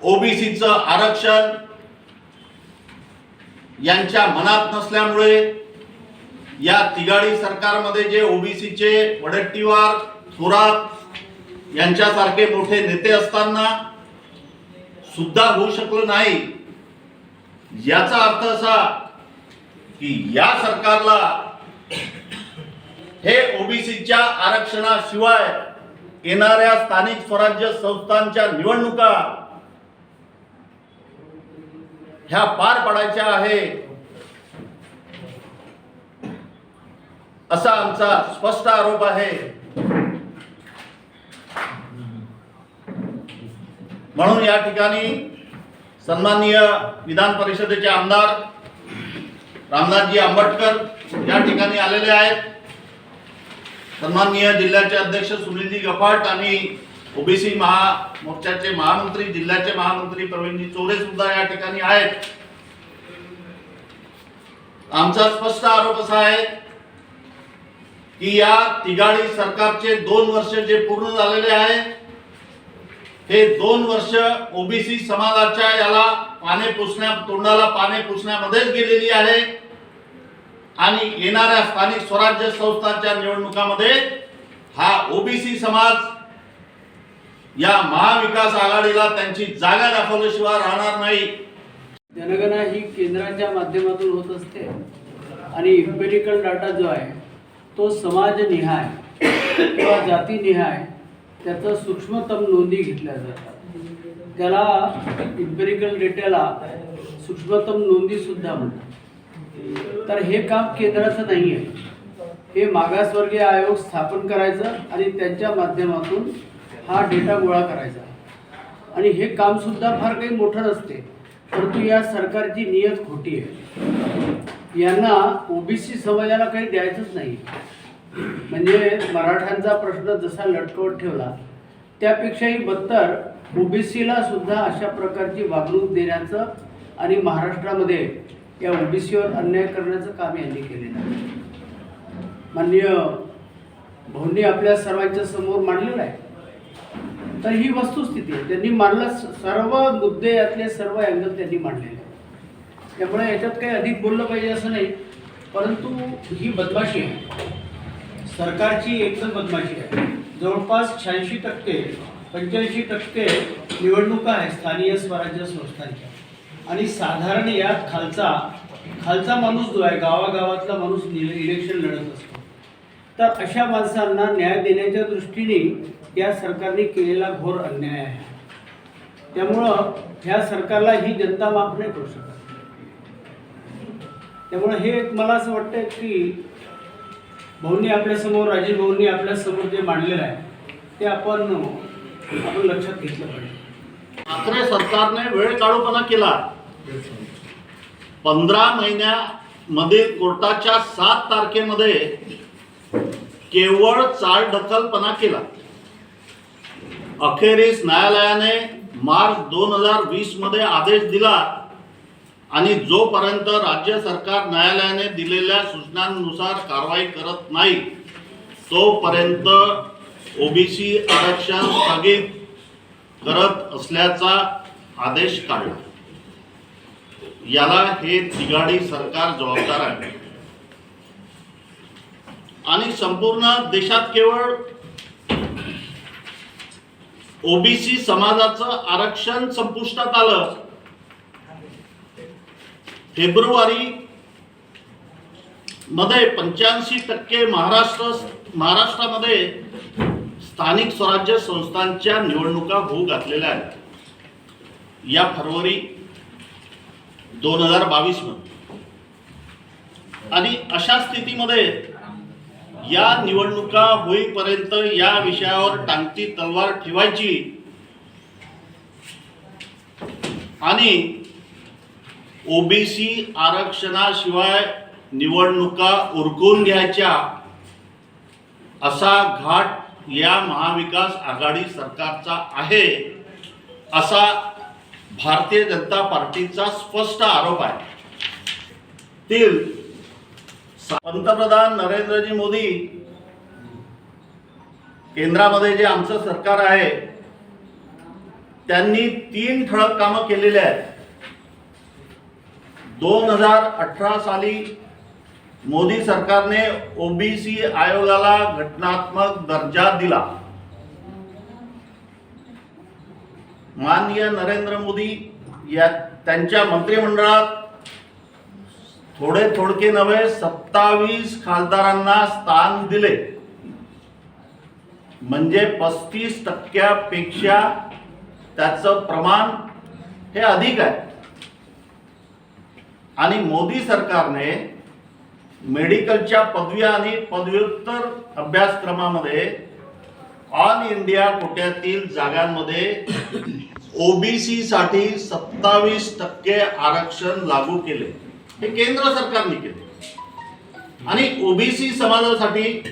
ओबीसीचं आरक्षण यांच्या मनात नसल्यामुळे या तिघाडी सरकारमध्ये जे ओबीसीचे वडेट्टीवार, थोरात यांच्यासारखे मोठे नेते असताना सुद्धा होऊ शकलं नाही। याचा अर्थ असा की या सरकारला हे ओबीसीच्या आरक्षणाशिवाय येणाऱ्या स्थानिक स्वराज्य संस्थांच्या निवडणुका ह्या पार पाडायच्या आहे असा आमचा स्पष्ट आरोप आहे। म्हणून या ठिकाणी सन्माननीय विधान परिषदेचे आमदार रामनाथजी आंबटकर या ठिकाणी आलेले आहेत। सन्माननीय जिल्ह्याचे अध्यक्ष सुनीलजी गफाट आणि ओबीसी महामोर्चाचे महामंत्री, जिल्ह्याचे महामंत्री प्रवीणजी चोरे सुद्धा या ठिकाणी आहेत। आमचा स्पष्ट आरोप असा आहे की या तिघाडी सरकारचे 2 वर्ष जे पूर्ण झालेले आहे हे 2 वर्ष ओबीसी समाजाच्या याला तोंडाला पाने पुसण्यामध्येच गेलेली आहे आणि येणाऱ्या स्थानिक स्वराज्य संस्थांच्या निवडणुकामध्ये हा ओबीसी समाज या महाविकास आघाडीला त्यांची जागा दाखवल्याशिवाय राहणार नाही। जनगणना ही केंद्राच्या माध्यमातून होत असते आणि इम्पेरिकल डाटा जो आहे तो समाजनिहाय किंवा जातीनिहाय त्याचं सूक्ष्मतम नोंदी घेतल्या जातात। त्याला इम्पेरिकल डेटाला सूक्ष्मतम नोंदीसुद्धा म्हणतात। तर हे काम केंद्राचं नाही आहे, हे मागासवर्गीय आयोग स्थापन करायचं आणि त्यांच्या माध्यमातून हा डेटा गोळा करायचा आणि हे कामसुद्धा फार काही मोठं नसते, परंतु या सरकारची नियत खोटी आहे। यांना ओबीसी समाजाला काही द्यायचंच नाही। म्हणजे मराठ्यांचा प्रश्न जसा लटकवत ठेवला त्यापेक्षाही बदतर ओबीसीला सुद्धा अशा प्रकारची वागणूक देण्याचं आणि महाराष्ट्रामध्ये या ओबीसीवर अन्याय करण्याचं काम यांनी केलेलं आहे। माननीय भाऊंनी आपल्या सर्वांच्या समोर मांडलेलं आहे। तर ही वस्तुस्थिती आहे, त्यांनी मांडला सर्व मुद्दे, यातले सर्व अँगल त्यांनी मांडलेले आहे। त्यामुळे याच्यात काही अधिक बोललं पाहिजे असं नाही, परंतु ही बदमाशी आहे, सरकारची एकदम बदमाशी आहे। जवळपास 86% 85% निवडणुका आहेत स्थानिक स्वराज्य संस्थांच्या आणि साधारण यात खालचा माणूस जो आहे, गावागावातला माणूस इलेक्शन लढत असतो। तर अशा माणसांना न्याय देण्याच्या दृष्टीने या सरकारने केलेला घोर अन्याय आहे। त्यामुळं ह्या सरकारला ही जनता माफ नाही करू शकत। त्यामुळे हे मला असं वाटतं की भाऊंनी आपल्यासमोर, राजीव भाऊंनी आपल्यासमोर जे मांडलेलं आहे ते आपण लक्षात घेतलं पाहिजे। मात्र सरकारने वेळ काढूपणा केला। 15 महिन्यामध्ये कोर्टाच्या 7 तारखेमध्ये केवळ चालढकलपणा केला। अखेरीस न्यायालयाने मार्च 2020 मध्ये आदेश दिला आणि जोपर्यंत राज्य सरकार न्यायालयाने दिलेल्या सूचनांनुसार कारवाई करत नाही तोपर्यंत ओबीसी आरक्षण स्थगित करत असल्याचा आदेश काढला। याला हे तिघाडी सरकार जबाबदार आहे आणि संपूर्ण देशात केवळ ओबीसी समाजाचं आरक्षण संपुष्टात आलं। फेब्रुवारी मध्ये 85% महाराष्ट्रामध्ये स्थानिक स्वराज्य संस्थांच्या निवडणुका होऊ घातलेल्या आहेत या फरवरी 2022 मध्ये। आणि अशा स्थितीमध्ये या निवडणुका होईपर्यंत या विषयावर टांगती तलवार ठेवायची आणि ओबीसी आरक्षणाशिवाय निवडणुका उरकून घ्यायच्या असा घाट या महाविकास आघाडी सरकारचा आहे असा भारतीय जनता पार्टीचा स्पष्ट आरोप आहे। पंतप्रधान नरेंद्रजी मोदी केंद्रामध्ये जे आमचं सरकार आहे त्यांनी 3 ठळक कामं केलेली आहेत. 2018 साली मोदी सरकारने ओबीसी आयोगाला घटनात्मक दर्जा दिला. माननीय नरेंद्र मोदी या त्यांच्या मंत्रिमंडळात थोडके नव्हे 27 खासदारांना स्थान दिले, म्हणजे 35% त्याचं प्रमाण हे अधिक आहे. आणि मोदी सरकारने मेडिकलच्या पदवी आणि पदव्युत्तर अभ्यासक्रमामध्ये ऑल इंडिया कोट्यातील जागांमध्ये ओबीसी साठी 27% आरक्षण लागू केले. हे केंद्र सरकारने केले. आणि ओबीसी समाजासाठी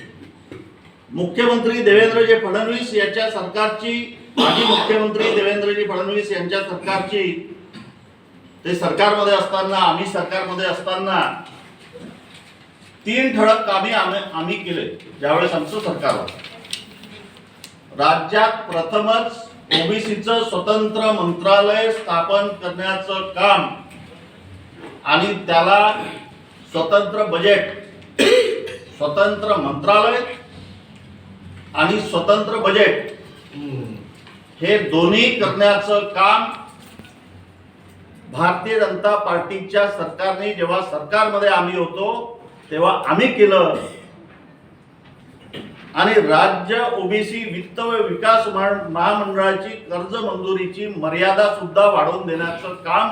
मुख्यमंत्री देवेंद्रजी फडणवीस यांच्या सरकारची, माजी मुख्यमंत्री देवेंद्रजी फडणवीस यांच्या सरकारची, ते सरकारमध्ये असताना, आम्ही सरकारमध्ये असताना 3 ठळक कामे आम्ही केले. ज्यावेळेस आमचं सरकार होतं, राज्यात प्रथमच ओबीसीचं स्वतंत्र मंत्रालय स्थापन करण्याचं काम आणि त्याला स्वतंत्र बजेट, स्वतंत्र मंत्रालय आणि स्वतंत्र बजेट हे दोन्ही करण्याचं काम भारतीय जनता पार्टीच्या सरकारने, जेव्हा सरकारमध्ये आम्ही होतो तेव्हा आम्ही केलं. आणि राज्य ओबीसी वित्त व विकास महामंडळाची कर्ज मंजुरीची मर्यादा सुद्धा वाढवून देण्याचं काम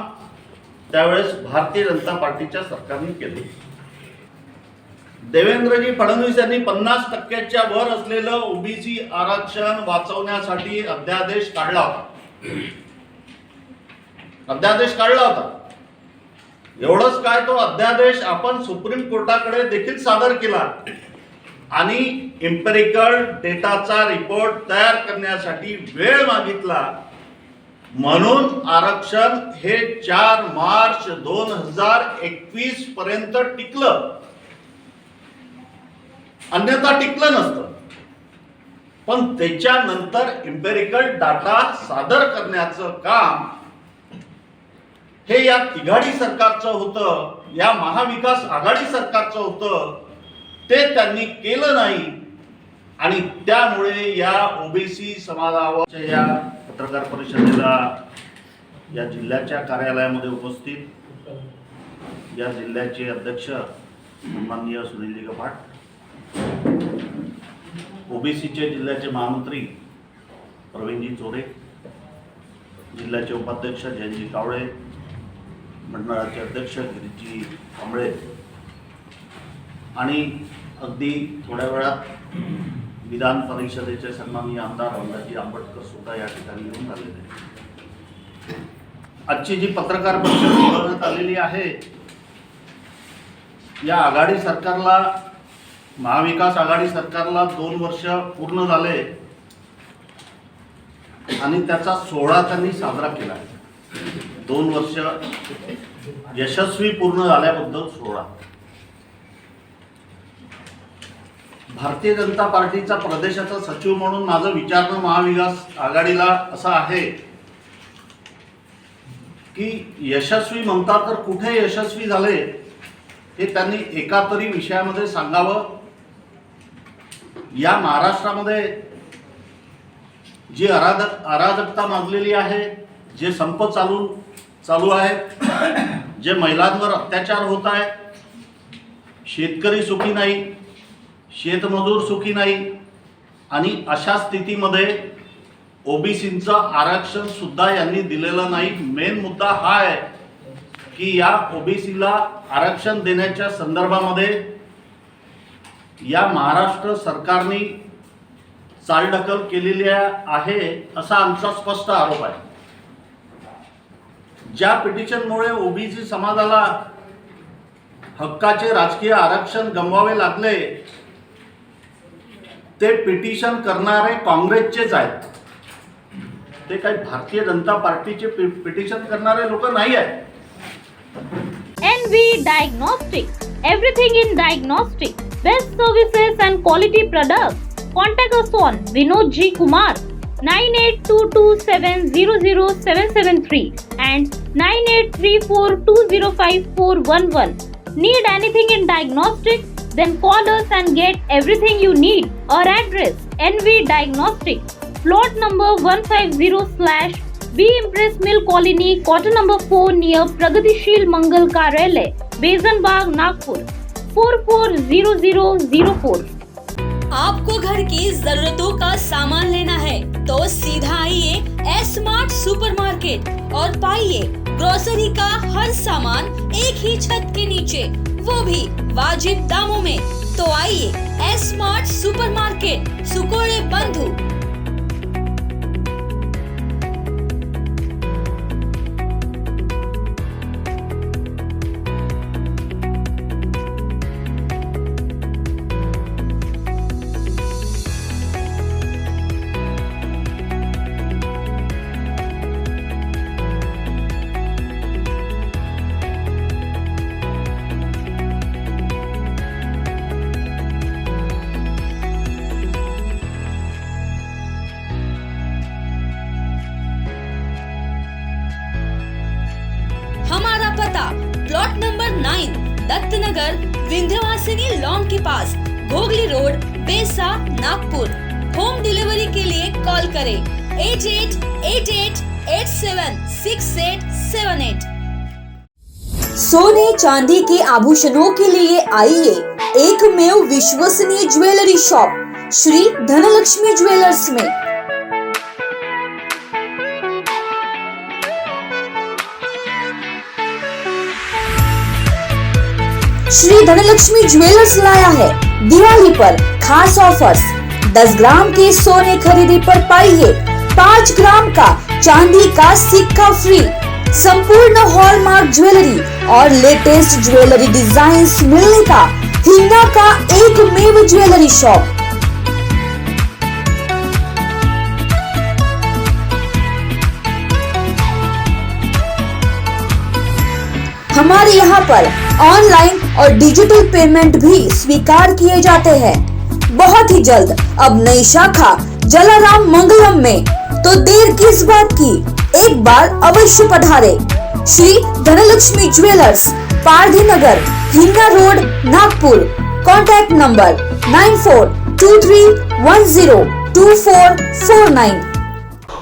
त्यावेळेस भारतीय जनता पार्टीच्या सरकारने केलं. देवेंद्रजी फडणवीस यांनी 50%च्या वर असलेलं ओबीसी आरक्षण वाचवण्यासाठी अध्यादेश काढला होता. एवढंच काय, तो अध्यादेश आपण सुप्रीम कोर्टाकडे देखील सादर केला आणि एम्पिरिकल डेटाचा रिपोर्ट तयार करण्यासाठी वेळ मागितला. म्हणून आरक्षण हे 4 मार्च 2021 पर्यंत टिकलं, अन्यथा टिकलं नसतं. पण त्याच्यानंतर एम्पिरिकल डाटा सादर करण्याचं काम हे या तिघाडी सरकारचं होतं, या महाविकास आघाडी सरकारचं होतं. ते त्यांनी केलं नाही आणि त्यामुळे या ओबीसी समाजावर या पत्रकार परिषदेला या जिल्ह्याच्या कार्यालयामध्ये उपस्थित या जिल्ह्याचे अध्यक्ष माननीय सुनीलजी कपाट, ओबीसीचे जिल्ह्याचे महामंत्री प्रवीणजी चोरे, जिल्ह्याचे उपाध्यक्ष जयंतजी कावळे, मंडळाचे अध्यक्ष गिरीजी कांबळे आणि अगदी थोड्या वेळात विधान परिषदेचे सन्माननीय आमदार रामदासजी आंबटकर सुद्धा या ठिकाणी येऊन आलेले आहेत. आजची जी पत्रकार परिषद बोलवण्यात आलेली आहे, या आघाडी सरकारला, महाविकास आघाडी सरकारला 2 वर्ष पूर्ण झाले आणि त्याचा सोहळा त्यांनी साजरा केला. 2 वर्ष यशस्वी पूर्ण झाल्याबद्दल सोहळा. भारतीय जनता पार्टीचा प्रदेशाचा सचिव म्हणून माझं विचारणं महाविकास आघाडीला असं आहे की यशस्वी म्हणता तर कुठे यशस्वी झाले हे त्यांनी एका तरी विषयामध्ये सांगावं. या महाराष्ट्रामध्ये जी अराजकता माजलेली आहे, जे संप चालू आहे, जे महिलांवर अत्याचार होत आहे, शेतकरी सुखी नाही, शेतमजूर सुखी नाही आणि अशा स्थितीमध्ये ओबीसीचं आरक्षण सुद्धा यांनी दिलेलं नाही. मेन मुद्दा हा आहे की या ओबीसीला आरक्षण देण्याच्या संदर्भामध्ये या महाराष्ट्र सरकारने चालढकल केलेली आहे असा आमचा स्पष्ट आरोप आहे. ज्या पिटिशनमुळे ओबीसी समाजाला हक्काचे राजकीय आरक्षण गमवावे लागले ते पिटिशन करणारे काँग्रेसचेच आहेत. ते काही भारतीय जनता पार्टीचे पिटिशन करणारे लोक नाही आहेत. NV Diagnostics, everything in diagnostic, best services and quality products. Contact us on Vinod G. Kumar 9822700773 and 9834205411. Need anything in diagnostics? Then call us and get everything you need. Our address NV Diagnostics, plot number 150/B Impress Mill Colony, quarter number 4 near Pragatishil Mangal Karyalay, Besan Bagh, Nagpur 440004. आपको घर की जरूरतों का सामान लेना है तो सीधा आइए स्मार्ट सुपरमार्केट और पाइए ग्रोसरी का हर सामान एक ही छत के नीचे, वो भी वाजिब दामों में। तो आइए स्मार्ट सुपरमार्केट, सुकोड़े बंधु। हमारा पता plot number 9 Dattanagar Vindhyavasini lawn के पास, Ghogli road, Besa, Nagpur. Home delivery के लिए कॉल करें 8888876878। सोने चांदी के आभूषणों के लिए आइए एकमेव विश्वसनीय jewellery shop Shri Dhanlaxmi jewellers में। श्री धनलक्ष्मी ज्वेलर्स लाया है दिवाली पर खास ऑफर्स। 10 ग्राम के सोने खरीदी पर पाइए 5 ग्राम का चांदी का सिक्का फ्री। संपूर्ण हॉलमार्क ज्वेलरी और लेटेस्ट ज्वेलरी डिजाइन्स मिलने का हिंगा का एकमेव ज्वेलरी शॉप। हमारे यहाँ पर ऑनलाइन और डिजिटल पेमेंट भी स्वीकार किए जाते हैं। बहुत ही जल्द अब नई शाखा जलाराम मंगलम में, तो देर किस बात की, एक बार अवश्य पधारे। श्री धनलक्ष्मी ज्वेलर्स, पारधी नगर, हिंगा road, Nagpur. Contact number 9423102449।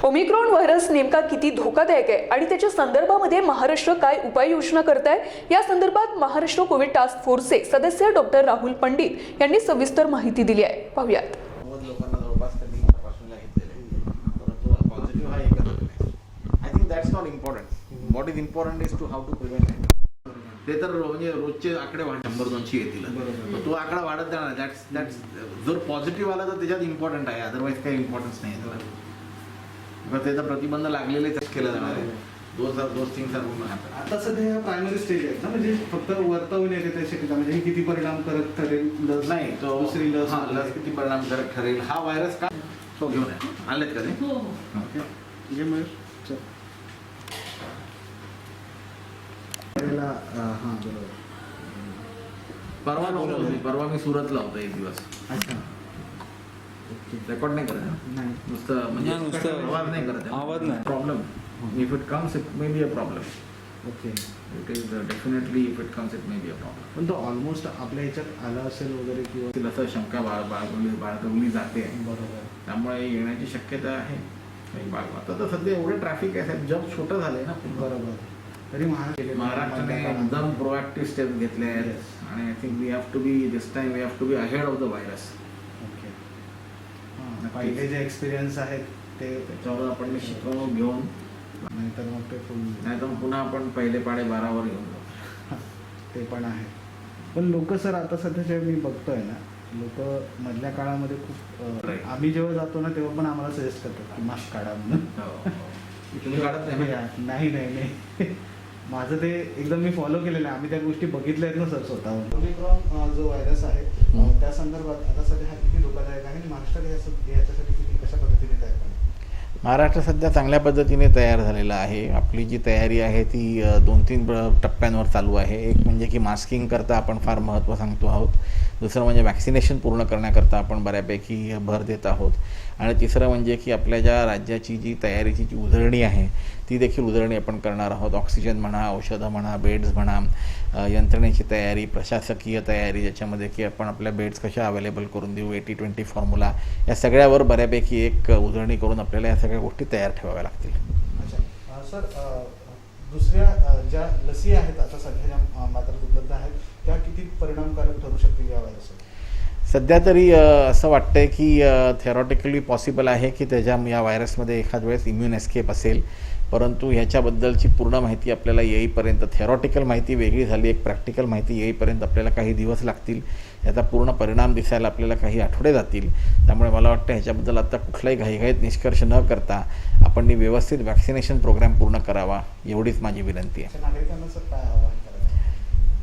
Omicron virus नेमका किती धोकादायक आहे आणि त्याच्या संदर्भामध्ये महाराष्ट्र काय उपाययोजना करत आहे, या संदर्भात महाराष्ट्र कोविड टास्क फोर्सचे सदस्य डॉक्टर राहुल पंडित यांनी सविस्तर माहिती दिली आहे, पाहूयात। लोकांना जवळपास त्यांनी तपासून घेतलेले, परंतु पॉझिटिव्ह हा एकच आहे। I think that's not important. What is important is to how to prevent it. ते तर म्हणजे रोजचे आकडे 100-200 येतील, तो आकडा वाढत जाणार. दॅट्स जर पॉझिटिव्ह आला तर त्याच्यात इम्पॉर्टंट आहे, अदरवाईज काही इम्पॉर्टन्स नाही त्याला. त्याचा प्रतिबंध लागलेलेच केलं जाणार आहे. दोन things are going to happen. आता सध्या प्रायमरी स्टेज आहे ना, म्हणजे फक्त वर्तवून येते त्या शक्यता, म्हणजे हे किती परिणामकारक ठरेल लस नाही, तो दुसरी लस किती परिणामकारक ठरेल, हा व्हायरस का तो घेऊन आहे. आणलेत का ते? ओके, जे मग हां बरोबर. परवा मी सुरतला होतो एक दिवस. अच्छा, रेकॉर्ड नाही करत नाही, नुसतं म्हणजे आवाज नाही करत, आवाज नाही. Problem if it comes it may be a problem. Okay, it is definitely if it comes it may be a problem. पण तो ऑलमोस्ट आपल्या ह्याच्यात आला असेल वगैरे किंवा असं शंका बाळगली जाते. बरोबर, त्यामुळे येण्याची शक्यता आहे. आता तर सध्या एवढं ट्रॅफिक आहे साहेब, जग छोटं झालंय ना. बरोबर. तरी महाराष्ट्राने एकदम प्रोएक्टिव्ह स्टेप्स घेतले आहेत आणि I think we have to be this time we have to be ahead of the virus. Okay, पहिले जे एक्सपिरियन्स आहेत ते त्याच्यावर आपण शिकवून घेऊन, नाहीतर मग ते नाहीतर पुन्हा आपण पहिले पाडे 12वर घेऊन जाऊ. ते पण आहे. पण लोक सर आता सध्याच्या मी बघतोय ना, लोक मधल्या काळामध्ये खूप आम्ही जेव्हा जातो ना तेव्हा पण आम्हाला सजेस्ट करतात की मास्क काढा म्हणून. तुम्ही काढत नाही नाही नाही माझं ते एकदम मी फॉलो केलेलं आहे. आम्ही त्या गोष्टी बघितल्या आहेत ना सर स्वतःहून. ओमिक्रॉन जो व्हायरस आहे त्या संदर्भात आता सध्या हा किती धोकादायक आहे आणि महाराष्ट्रात याच्यासाठी किती कशा पद्धतीने तयार महाराष्ट्र सध्या चांगल्या पद्धतीने तयार झालेला आहे. आपली जी तयारी आहे ती 2-3 टप्प्यांवर चालू आहे. एक म्हणजे की मास्किंग करता आपण फार महत्त्व सांगतो आहोत. दुसरं म्हणजे वॅक्सिनेशन पूर्ण करण्याकरता आपण बऱ्यापैकी भर देत आहोत. आणि तिसरं म्हणजे की आपल्या ज्या राज्याची जी तयारीची जी उजळणी आहे ती देखील उजळणी आपण करणार आहोत. ऑक्सिजन म्हणा, औषधं म्हणा, बेड्स म्हणा, यंत्रणेची तयारी, प्रशासकीय तयारी, ज्याच्यामध्ये की आपण आपल्या बेड्स कशा अवेलेबल करून देऊ, 80-20 फॉर्म्युला, या सगळ्यावर बऱ्यापैकी एक उजळणी करून आपल्याला या सगळ्या गोष्टी तयार ठेवाव्या लागतील. अच्छा सर, दुसऱ्या ज्या लसी आहेत आता सध्या ज्या मात्रात उपलब्ध आहेत त्या किती परिणामकारक ठरू शकतील या व्हायरसवर? सध्या तरी असं वाटतंय की थेरॉटिकली पॉसिबल आहे की या व्हायरसमध्ये एखाद वेळेस इम्युन एस्केप असेल, परंतु ह्याच्याबद्दलची पूर्ण माहिती आपल्याला येईपर्यंत, थेरॉटिकल माहिती वेगळी झाली, एक प्रॅक्टिकल माहिती येईपर्यंत आपल्याला काही दिवस लागतील. याचा पूर्ण परिणाम दिसायला आपल्याला काही आठवडे जातील. त्यामुळे मला वाटतं ह्याच्याबद्दल आता कुठलाही घाईघाईत निष्कर्ष न करता आपण व्यवस्थित वॅक्सिनेशन प्रोग्राम पूर्ण करावा, एवढीच माझी विनंती आहे. नागरिकांना सर काय आवाहन करायचं?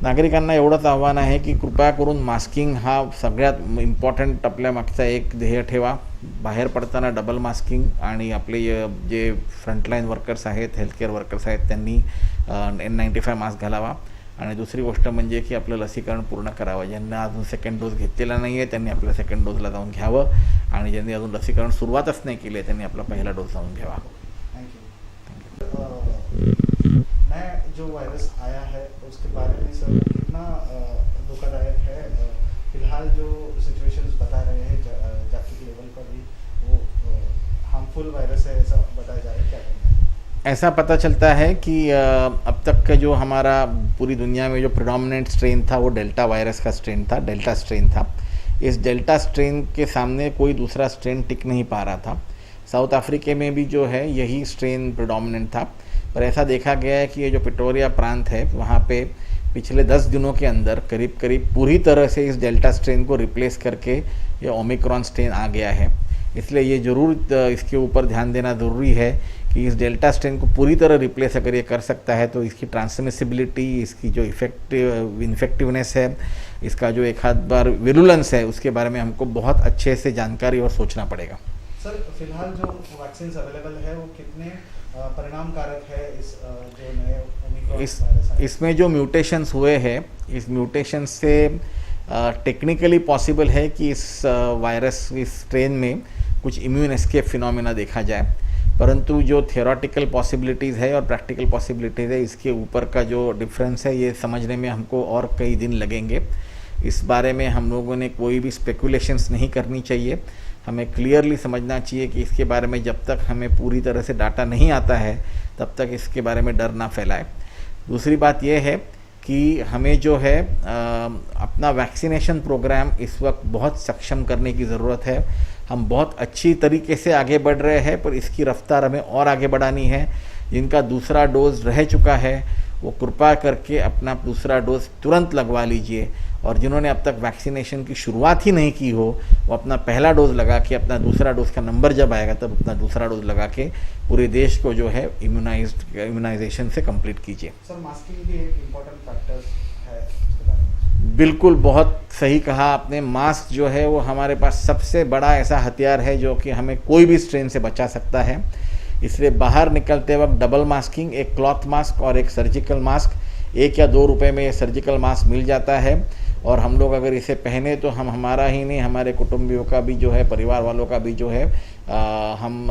नागरिकांना एवढंच आव्हान आहे की कृपया करून मास्किंग हा सगळ्यात इम्पॉर्टंट आपल्या मागचा एक ध्येय ठेवा. बाहेर पडताना डबल मास्किंग, आणि आपले जे फ्रंटलाईन वर्कर्स आहेत, हेल्थकेअर वर्कर्स आहेत, त्यांनी N95 मास्क घालावा. आणि दुसरी गोष्ट म्हणजे की आपलं लसीकरण पूर्ण करावं. ज्यांना अजून सेकंड डोस घेतलेला नाही आहे त्यांनी आपल्या सेकंड डोजला जाऊन घ्यावं, आणि ज्यांनी अजून लसीकरण सुरुवातच नाही केली आहे त्यांनी आपला पहिला डोस जाऊन घ्यावा. नया जो वायरस आया है उसके बारे में सर कितना धोखादायक है? फिलहाल जो सिचुएशंस बता रहे हैं जागतिक लेवल पर भी वो हार्मफुल वायरस है ऐसा बताया जा रहा है, क्या करना है? ऐसा पता चलता है कि अब तक का जो हमारा पूरी दुनिया में जो प्रेडोमिनेंट स्ट्रेन था वो डेल्टा वायरस का स्ट्रेन था, डेल्टा स्ट्रेन था. इस डेल्टा स्ट्रेन के सामने कोई दूसरा स्ट्रेन टिक नहीं पा रहा था. साउथ अफ्रीका में भी जो है यही स्ट्रेन प्रेडोमिनेंट था, पर ऐसा देखा गया है कि ये जो पिटोरिया प्रांत है वहाँ पे पिछले 10 दिनों के अंदर करीब पूरी तरह से इस डेल्टा स्ट्रेन को रिप्लेस करके ये ओमिक्रॉन स्ट्रेन आ गया है. इसलिए ये ज़रूर इसके ऊपर ध्यान देना ज़रूरी है कि इस डेल्टा स्ट्रेन को पूरी तरह रिप्लेस अगर ये कर सकता है तो इसकी ट्रांसमिसिबिलिटी, इसकी जो इफेक्टिवनेस है, इसका जो एक आध बार विरुलेंस है, उसके बारे में हमको बहुत अच्छे से जानकारी और सोचना पड़ेगा. सर फिलहाल जो वैक्सीन अवेलेबल है वो कितने परिणामकारक है इस जो नए ओमिक्रॉन वायरस है? इसमें जो म्यूटेशंस हुए हैं, इस म्यूटेशन से टेक्निकली पॉसिबल है कि इस वायरस, इस स्ट्रेन में कुछ इम्यून एस्केप फिनोमेना देखा जाए, परंतु जो थियोरेटिकल पॉसिबिलिटीज़ है और प्रैक्टिकल पॉसिबिलिटीज़ है, इसके ऊपर का जो डिफरेंस है ये समझने में हमको और कई दिन लगेंगे. इस बारे में हम लोगों ने कोई भी स्पेकुलेशंस नहीं करनी चाहिए. हमें क्लियरली समझना चाहिए कि इसके बारे में जब तक हमें पूरी तरह से डाटा नहीं आता है तब तक इसके बारे में डर ना फैलाए. दूसरी बात यह है कि हमें जो है अपना वैक्सीनेशन प्रोग्राम इस वक्त बहुत सक्षम करने की ज़रूरत है. हम बहुत अच्छी तरीके से आगे बढ़ रहे हैं, पर इसकी रफ्तार हमें और आगे बढ़ानी है. जिनका दूसरा डोज रह चुका है वो कृपा करके अपना दूसरा डोज तुरंत लगवा लीजिए, और जिन्होंने अब तक वैक्सीनेशन की शुरुआत ही नहीं की हो वो अपना पहला डोज लगा के, अपना दूसरा डोज का नंबर जब आएगा तब अपना दूसरा डोज लगा के पूरे देश को जो है इम्यूनाइजेशन से कंप्लीट कीजिए. सर मास्किंग भी एक इम्पोर्टेंट फैक्टर है इसके बारे में? बिल्कुल, बहुत सही कहा आपने. मास्क जो है वो हमारे पास सबसे बड़ा ऐसा हथियार है जो कि हमें कोई भी स्ट्रेन से बचा सकता है. इसलिए बाहर निकलते वक्त डबल मास्किंग, एक क्लॉथ मास्क और एक सर्जिकल मास्क, 1 या 2 रुपए में ये सर्जिकल मास्क मिल जाता है, और हम लोग अगर इसे पहने तो हम हमारा ही नहीं, हमारे कुटुंबियों का भी जो है, परिवार वालों का भी जो है हम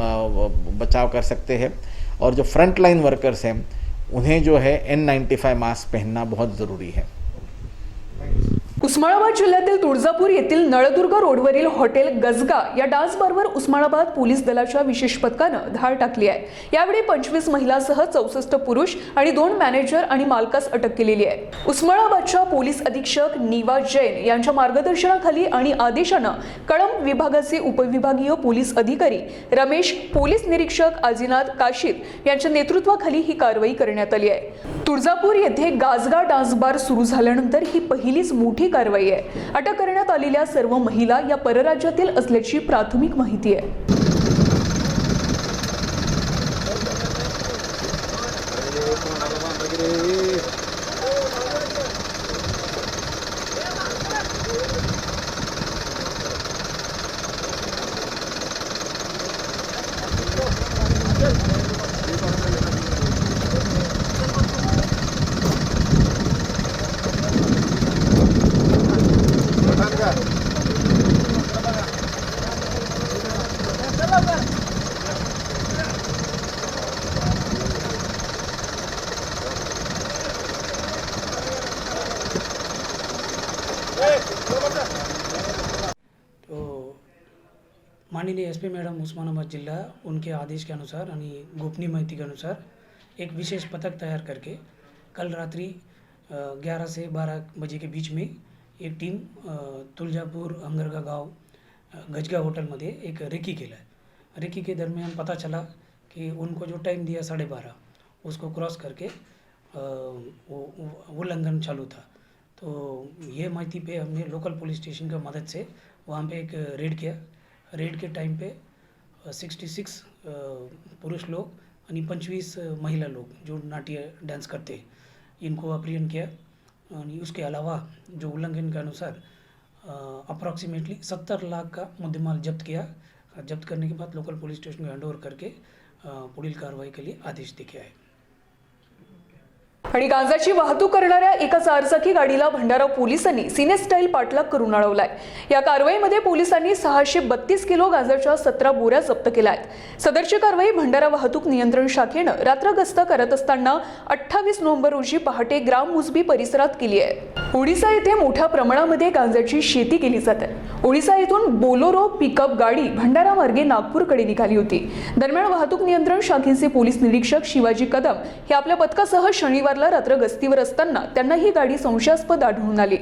बचाव कर सकते हैं. और जो फ्रंट लाइन वर्कर्स हैं उन्हें जो है N95 मास्क पहनना बहुत ज़रूरी है. उस्मानाबाद जिल्ह्यातील तुळजापूर येथील नळदुर्ग रोडवरील हॉटेल गजगा या डान्स बारवर उस्मानाबाद पोलीस दलाच्या विशेष पथकानं धाड टाकली आहे. यावेळी 25 महिलांसह 64 पुरुष आणि 2 मॅनेजर आणि मालकास अटक केलेली आहे. उस्मानाबादच्या पोलीस अधीक्षक निवा जैन यांच्या मार्गदर्शनाखाली आणि आदेशानं कळंब विभागाचे उपविभागीय पोलीस अधिकारी रमेश, पोलीस निरीक्षक आजीनाथ काशीद यांच्या नेतृत्वाखाली ही कारवाई करण्यात आली आहे. तुळजापूर येथे गाजगा डान्स बार सुरू झाल्यानंतर ही पहिलीच मोठी कारवाई आहे. अटक करण्यात आलेल्या सर्व महिला या परराज्यातील असल्याची प्राथमिक माहिती आहे. तो माननीय एसपी मैडम उस्मानाबाद जिला उनके आदेश के अनुसार आणि गोपनीय माहिती के अनुसार एक विशेष पथक तैयार करके कल रात्रि 11 से 12 बजे के बीच में एक टीम तुलजापुर अंगरगा गांव गजगा होटलमध्ये एक रेकी केला है। रेकी के दरमियान पता चला कि उनको जो टाइम दिया 12:30 उसको क्रॉस करके वो उल्लंघन चालू था। तो ये माहिती पे हमने लोकल पुलिस स्टेशन का मदद से वहाँ पे एक रेड किया। रेड के टाइम पे 66 पुरुष लोग आणि 25 महिला लोग जो नाट्य डांस करते हैं, इनको अप्रियन किया। और उसके अलावा जो उल्लंघन के अनुसार अप्रॉक्सीमेटली 70 लाख का मुद्देमाल जब्त किया। जब्त करने के बाद लोकल पुलिस स्टेशन को हैंडओवर करके पुढील कारवाई के लिए आदेश दिए आहे। आणि गांजाची वाहतूक करणाऱ्या एका चारचाकी गाडीला भंडारा पोलिसांनी सिने स्टाईल पाठलाग करून अडवलाय। या कारवाईमध्ये पोलिसांनी 632 किलो गांजाच्या 17 बोऱ्या जप्त केल्या आहेत। सदरची कारवाई भंडारा वाहतूक नियंत्रण शाखेनं रात्र गस्त करत असताना 28 नोव्हेंबर रोजी पहाटे ग्राम मुसबी परिसरात केली आहे। ओडिशा येथे मोठ्या प्रमाणामध्ये गांजाची शेती केली जाते। ओडिशा येथून बोलोरो पिकअप गाडी भंडारा मार्गे नागपूरकडे निघाली होती। दरम्यान वाहतूक नियंत्रण शाखेचे पोलीस निरीक्षक शिवाजी कदम हे आपल्या पथकासह शनिवारला रात्र गस्तीवर असताना त्यांना ही गाडी संशयास्पद आढळून आली।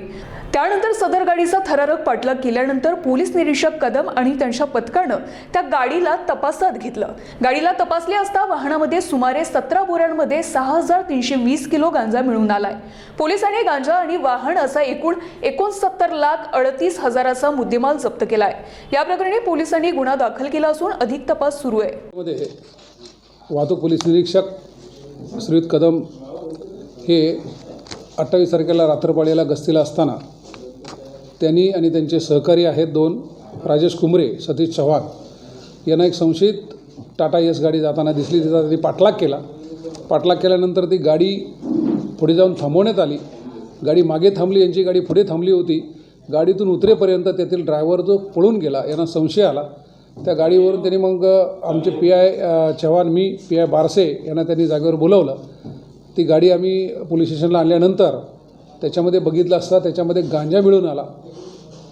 त्यानंतर सदर गाडीचा थरारक पाठलाग केल्यानंतर पोलीस निरीक्षक कदम आणि त्यांच्या पथकानं त्या गाडीला तपासात घेतलं। गाडीला तपासले असता वाहनामध्ये सुमारे 17 बोऱ्यांमध्ये 6320 किलो गांजा मिळून आलाय। पोलिसांनी गांजा आणि वाहन असा एकूण 69,38,000चा मुद्देमाल जप्त केलाय। या प्रकरणी पोलिसांनी गुन्हा दाखल केला असून अधिक तपास सुरू आहे। वाहतूक पोलीस निरीक्षक श्रीयुत कदम हे 28 तारखेला रात्रपाळीला गस्तीला असताना त्यांनी आणि त्यांचे सहकारी आहेत 2 राजेश कुमरे सतीश चव्हाण यांना एक संशयित टाटा एस गाडी जाताना दिसली। तिचा त्यांनी पाठलाग केला। पाठलाग केल्यानंतर ती गाडी पुढे जाऊन थांबवण्यात आली। गाडी मागे थांबली, यांची गाडी पुढे थांबली होती। गाडीतून उतरेपर्यंत तेथील ड्रायव्हर जो पळून गेला यांना संशय आला। त्या गाडीवरून त्यांनी मग आमचे PI चव्हाण, मी PI बारसे यांना त्यांनी जागेवर बोलवलं। ती गाडी आम्ही पोलीस स्टेशनला आणल्यानंतर त्याच्यामध्ये बघितलं असता त्याच्यामध्ये गांजा मिळून आला।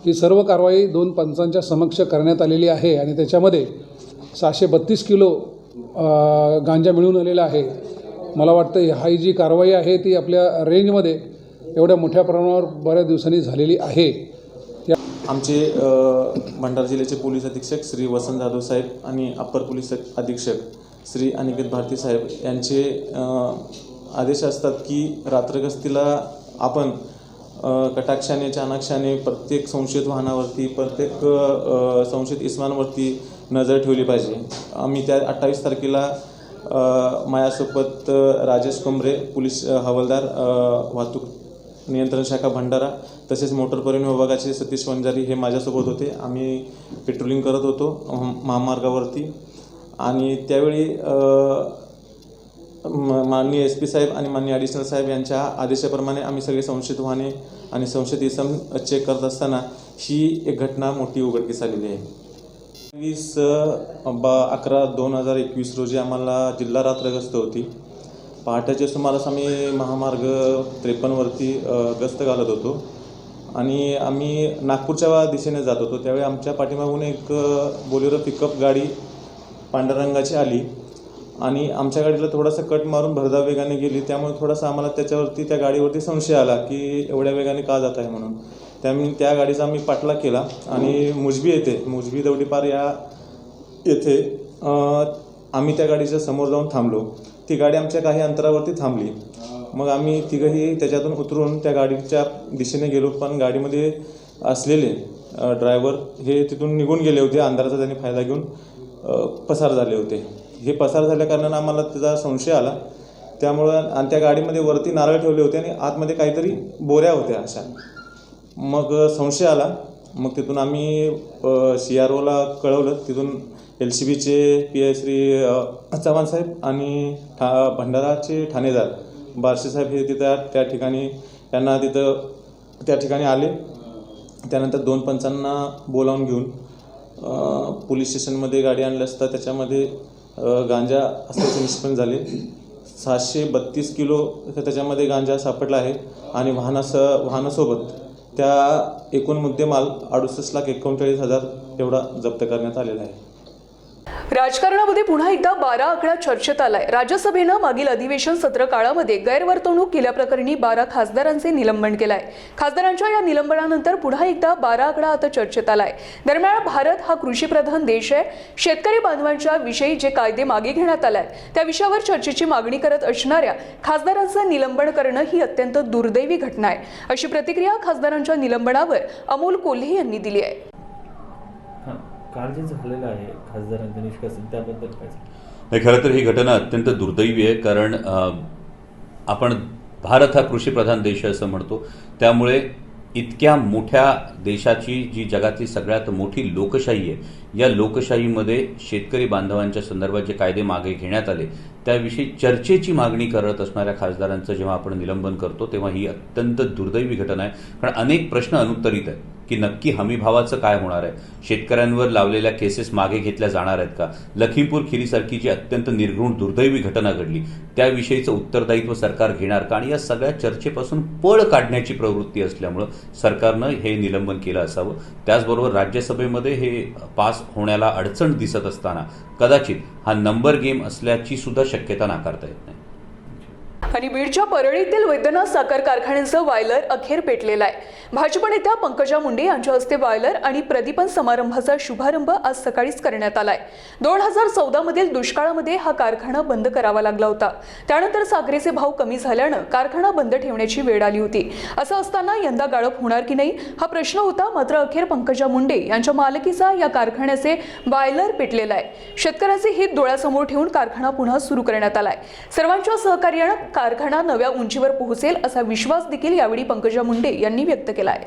ही सर्व कारवाई 2 पंचांच्या समक्ष करण्यात आलेली आहे आणि त्याच्यामध्ये 632 किलो गांजा मिळून आलेला आहे। मला वाटतं ही जी कारवाई आहे ती आपल्या रेंजमध्ये एवढ्या मोठ्या प्रमाणावर बऱ्याच दिवसांनी झालेली आहे। आमचे भंडारा जिल्ह्याचे पोलीस अधीक्षक श्री वसंत जाधव साहेब आणि अप्पर पोलीस अधीक्षक श्री अनिकेत भारती साहेब यांचे आदेश असतात की रात्रगस्तीला आपण कटाक्षाने चाणाक्षाने प्रत्येक संशयित वाहनावरती, प्रत्येक संशयित इस्मांवरती नजर ठेवली पाहिजे। आम्ही त्या 28 तारखेला माझ्यासोबत राजेश कुमरे पोलीस हवालदार वाहतूक नियंत्रण शाखा भंडारा तसेच मोटर परिवहन विभागाचे सतीश वंजारी हे माझ्यासोबत होते। आम्ही पेट्रोलिंग करत होतो महामार्गावरती आणि त्यावेळी माननीय SP साहेब आणि माननीय ॲडिशनल साहेब यांच्या आदेशाप्रमाणे आम्ही सगळे संशयित वाहने आणि संशयित इसम चेक करत असताना ही एक घटना मोठी उघडकीस आलेली आहे। 20/11/2021 रोजी आम्हाला जिल्हा रात्रगस्त होती। पहाटेच्या सुमारास आम्ही महामार्ग 53वरती गस्त घालत होतो आणि आम्ही नागपूरच्या दिशेने जात होतो। त्यावेळी आमच्या पाठीमागून एक बोलेरो पिकअप गाडी पांढऱ्या रंगाची आली आणि आमच्या गाडीला थोडासा कट मारून भरधाव वेगाने गेली। त्यामुळे थोडासा आम्हाला त्या गाडीवरती संशय आला की एवढ्या वेगाने का जात आहे म्हणून। त्यामुळे त्या गाडीचा आम्ही पाठलाग केला आणि मुजबी दवडीपार येथे आम्ही त्या गाडीच्या समोर जाऊन थांबलो। ती गाडी आमच्या काही अंतरावरती थांबली। मग आम्ही तिघंही त्याच्यातून उतरून त्या गाडीच्या दिशेने गेलो, पण गाडीमध्ये असलेले ड्रायव्हर हे तिथून निघून गेले होते। अंधाराचा त्यांनी फायदा घेऊन पसार झाले होते। हे पसार झाल्या कारणानं आम्हाला त्याचा संशय आला। त्यामुळं आणि त्या गाडीमध्ये वरती नारळ ठेवले होते आणि आतमध्ये काहीतरी बोऱ्या होत्या अशा। मग संशय आला। मग तिथून आम्ही CROला कळवलं। तिथून LCBचे PI श्री चव्हाण साहेब आणि भंडाराचे ठाणेदार बारसे साहेब हे त्या ठिकाणी आले। त्यानंतर 2 पंचांना बोलावून घेऊन पोलीस स्टेशनमध्ये गाडी आणली असता त्याच्यामध्ये गांजा असल्याचे निष्पन्न झाले। 632 किलो त्याच्यामध्ये गांजा सापडला आहे आणि वाहनासोबत त्या एकूण मुद्देमाल 68,39,40,000 एवढा जप्त करण्यात आलेला आहे. राजकारणामध्ये पुन्हा एकदा 12 आकडा चर्चेत आलाय. राज्यसभेनं मागील अधिवेशन सत्र काळामध्ये गैरवर्तणूक केल्याप्रकरणी 12 खासदारांचे निलंबन केलंय. खासदारांच्या या निलंबनानंतर पुन्हा एकदा 12 आकडा आता चर्चेत आलाय. दरम्यान भारत हा कृषीप्रधान देश आहे. शेतकरी बांधवांच्या विषयी जे कायदे मागे घेण्यात आले त्या विषयावर चर्चेची मागणी करत असणाऱ्या खासदारांचं निलंबन करणं ही अत्यंत दुर्दैवी घटना आहे, अशी प्रतिक्रिया खासदारांच्या निलंबनावर अमोल कोल्हे यांनी दिली आहे. काल जे झालेलं आहे खासदारांचं निष्कासन त्याबद्दल काय? नाही, खरं तर ही घटना अत्यंत दुर्दैवी आहे. कारण आपण भारत हा कृषीप्रधान देश असं म्हणतो, त्यामुळे इतक्या मोठ्या देशाची जी जगातली सगळ्यात मोठी लोकशाही आहे, या लोकशाहीमध्ये शेतकरी बांधवांच्या संदर्भात जे कायदे मागे घेण्यात आले त्याविषयी चर्चेची मागणी करत असणाऱ्या खासदारांचं जेव्हा आपण निलंबन करतो तेव्हा ही अत्यंत दुर्दैवी घटना आहे. कारण अनेक प्रश्न अनुत्तरित आहेत की नक्की हमीभावाचं काय होणार आहे, शेतकऱ्यांवर लावलेल्या केसेस मागे घेतल्या जाणार आहेत का, लखीमपूर खिरीसारखी जी अत्यंत निर्घृण दुर्दैवी घटना घडली त्याविषयीचं उत्तरदायित्व सरकार घेणार का, आणि या सगळ्या चर्चेपासून पळ काढण्याची प्रवृत्ती असल्यामुळं सरकारनं हे निलंबन केलं असावं. त्याचबरोबर राज्यसभेमध्ये हे पास होण्याला अडचण दिसत असताना कदाचित हा नंबर गेम असल्याची सुद्धा शक्यता नाकारता येत नाही. आणि बीडच्या परळीतील वैद्यनाथ साखर कारखान्याचं बॉयलर अखेर पेटलेलं आहे. भाजप नेत्या पंकजा मुंडे यांच्या हस्ते बॉयलर आणि प्रदीपन समारंभाचा शुभारंभ आज सकाळीच करण्यात आलाय. 2014 मधील दुष्काळामध्ये हा कारखाना बंद करावा लागला होता. त्यानंतर साखरेचे भाव कमी झाल्यानं कारखाना बंद ठेवण्याची वेळ आली होती. असं असताना यंदा गाळप होणार की नाही हा प्रश्न होता. मात्र अखेर पंकजा मुंडे यांच्या मालकीचा या कारखान्याचे बॉयलर पेटलेला आहे. शेतकऱ्याचे हित डोळ्यासमोर ठेवून कारखाना पुन्हा सुरू करण्यात आलाय. सर्वांच्या सहकार्यानं कारखाना नव्या उंचीवर पोहोचेल असा विश्वास देखील यावेळी पंकजा मुंडे यांनी व्यक्त केला आहे.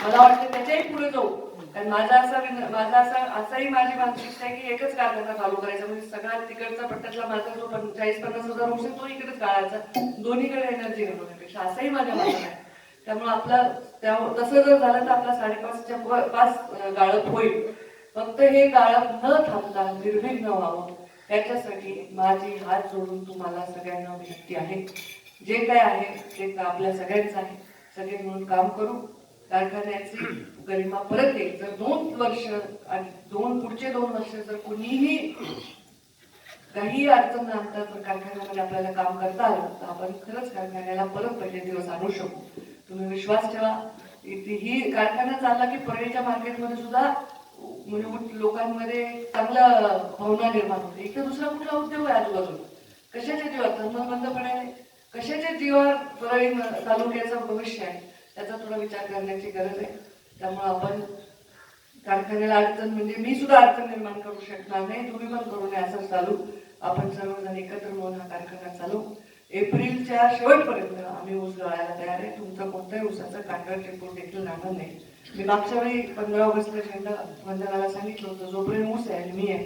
मला वाटतं त्याच्याही पुढे जाऊ. कारण असंही माझी मानसिकता आहे की एकच कारखाना चालू करायचा, म्हणजे सगळ्यात तिकडचा पट्ट्यातला माझा जो 40-50 हजार होऊ तो इकडेच काढायचा, दोन्हीकडे एनर्जी घालवण्यापेक्षा, असंही माझ्या मनात आहे. त्यामुळे आपला तसं जर झालं तर आपला 5.5 गाळप होईल. फक्त हे गाळप न थांबता निर्विघ्न व्हावं त्याच्यासाठी माझी हात जोडून तुम्हाला सगळ्यांना विनंती आहे. जे काय आहे ते आपल्या सगळ्यांचं आहे. सगळे मिळून काम करू. कारखान्याची गरिमा परत येईल. जर 2 वर्ष आणि पुढचे 2 वर्ष जर कोणीही काही अडचण न आणता जर कारखान्यामध्ये आपल्याला काम करता आलं तर आपण खरंच कारखान्याला परत पहिले दिवस आणू शकू. तुम्ही विश्वास ठेवा. ही कारखाना चालला की परळीच्या मार्केटमध्ये सुद्धा म्हणजे लोकांमध्ये चांगला भावना निर्माण होते. इथे दुसरा कुठला उद्योग आहे आजूबाजूला? कशाच्या जीवावर धर्म बंदपणे कशाच्या जीवावर परळी तालुक्याचं भविष्य आहे त्याचा थोडा विचार करण्याची गरज आहे. त्यामुळे आपण कारखान्याला अडचण म्हणजे मी सुद्धा अडचण निर्माण करू शकणार नाही, तुम्ही पण करू नये असं चालू. आपण सर्वजण एकत्र मिळून हा कारखाना चालू. एप्रिलच्या शेवटपर्यंत आम्ही ऊस गळायला तयार आहे. तुमचा कोणत्याही ऊसाचा कांडळ टिपून देखील राहणार नाही. मी मागच्या वेळी 15 ऑगस्टला झेंडा वंदनाला सांगितलं होतं जोपर्यंत ऊस आहे आणि मी आहे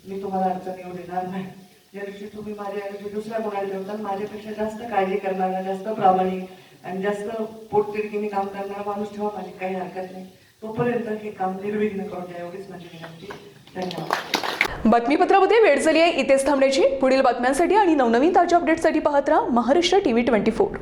मी तुम्हाला अडचण येऊ देणार नाही. ज्या दिवशी तुम्ही माझ्या दुसऱ्या कोणाला ठेवता, माझ्यापेक्षा जास्त काळजी करणारा, जास्त प्रामाणिक आणि जास्त पोटतिडकीने काम करणारा माणूस ठेवा, माझी काही हरकत नाही. तोपर्यंत हे काम निर्विघ्न करून द्या, एवढीच माझी विनंती. धन्यवाद. बातमीपत्रामध्ये वेळ झाली आहे इथेच थांबण्याची. पुढील बातम्यांसाठी आणि नवनवीन ताज्या अपडेटसाठी पाहत राहा महाराष्ट्र TV 24.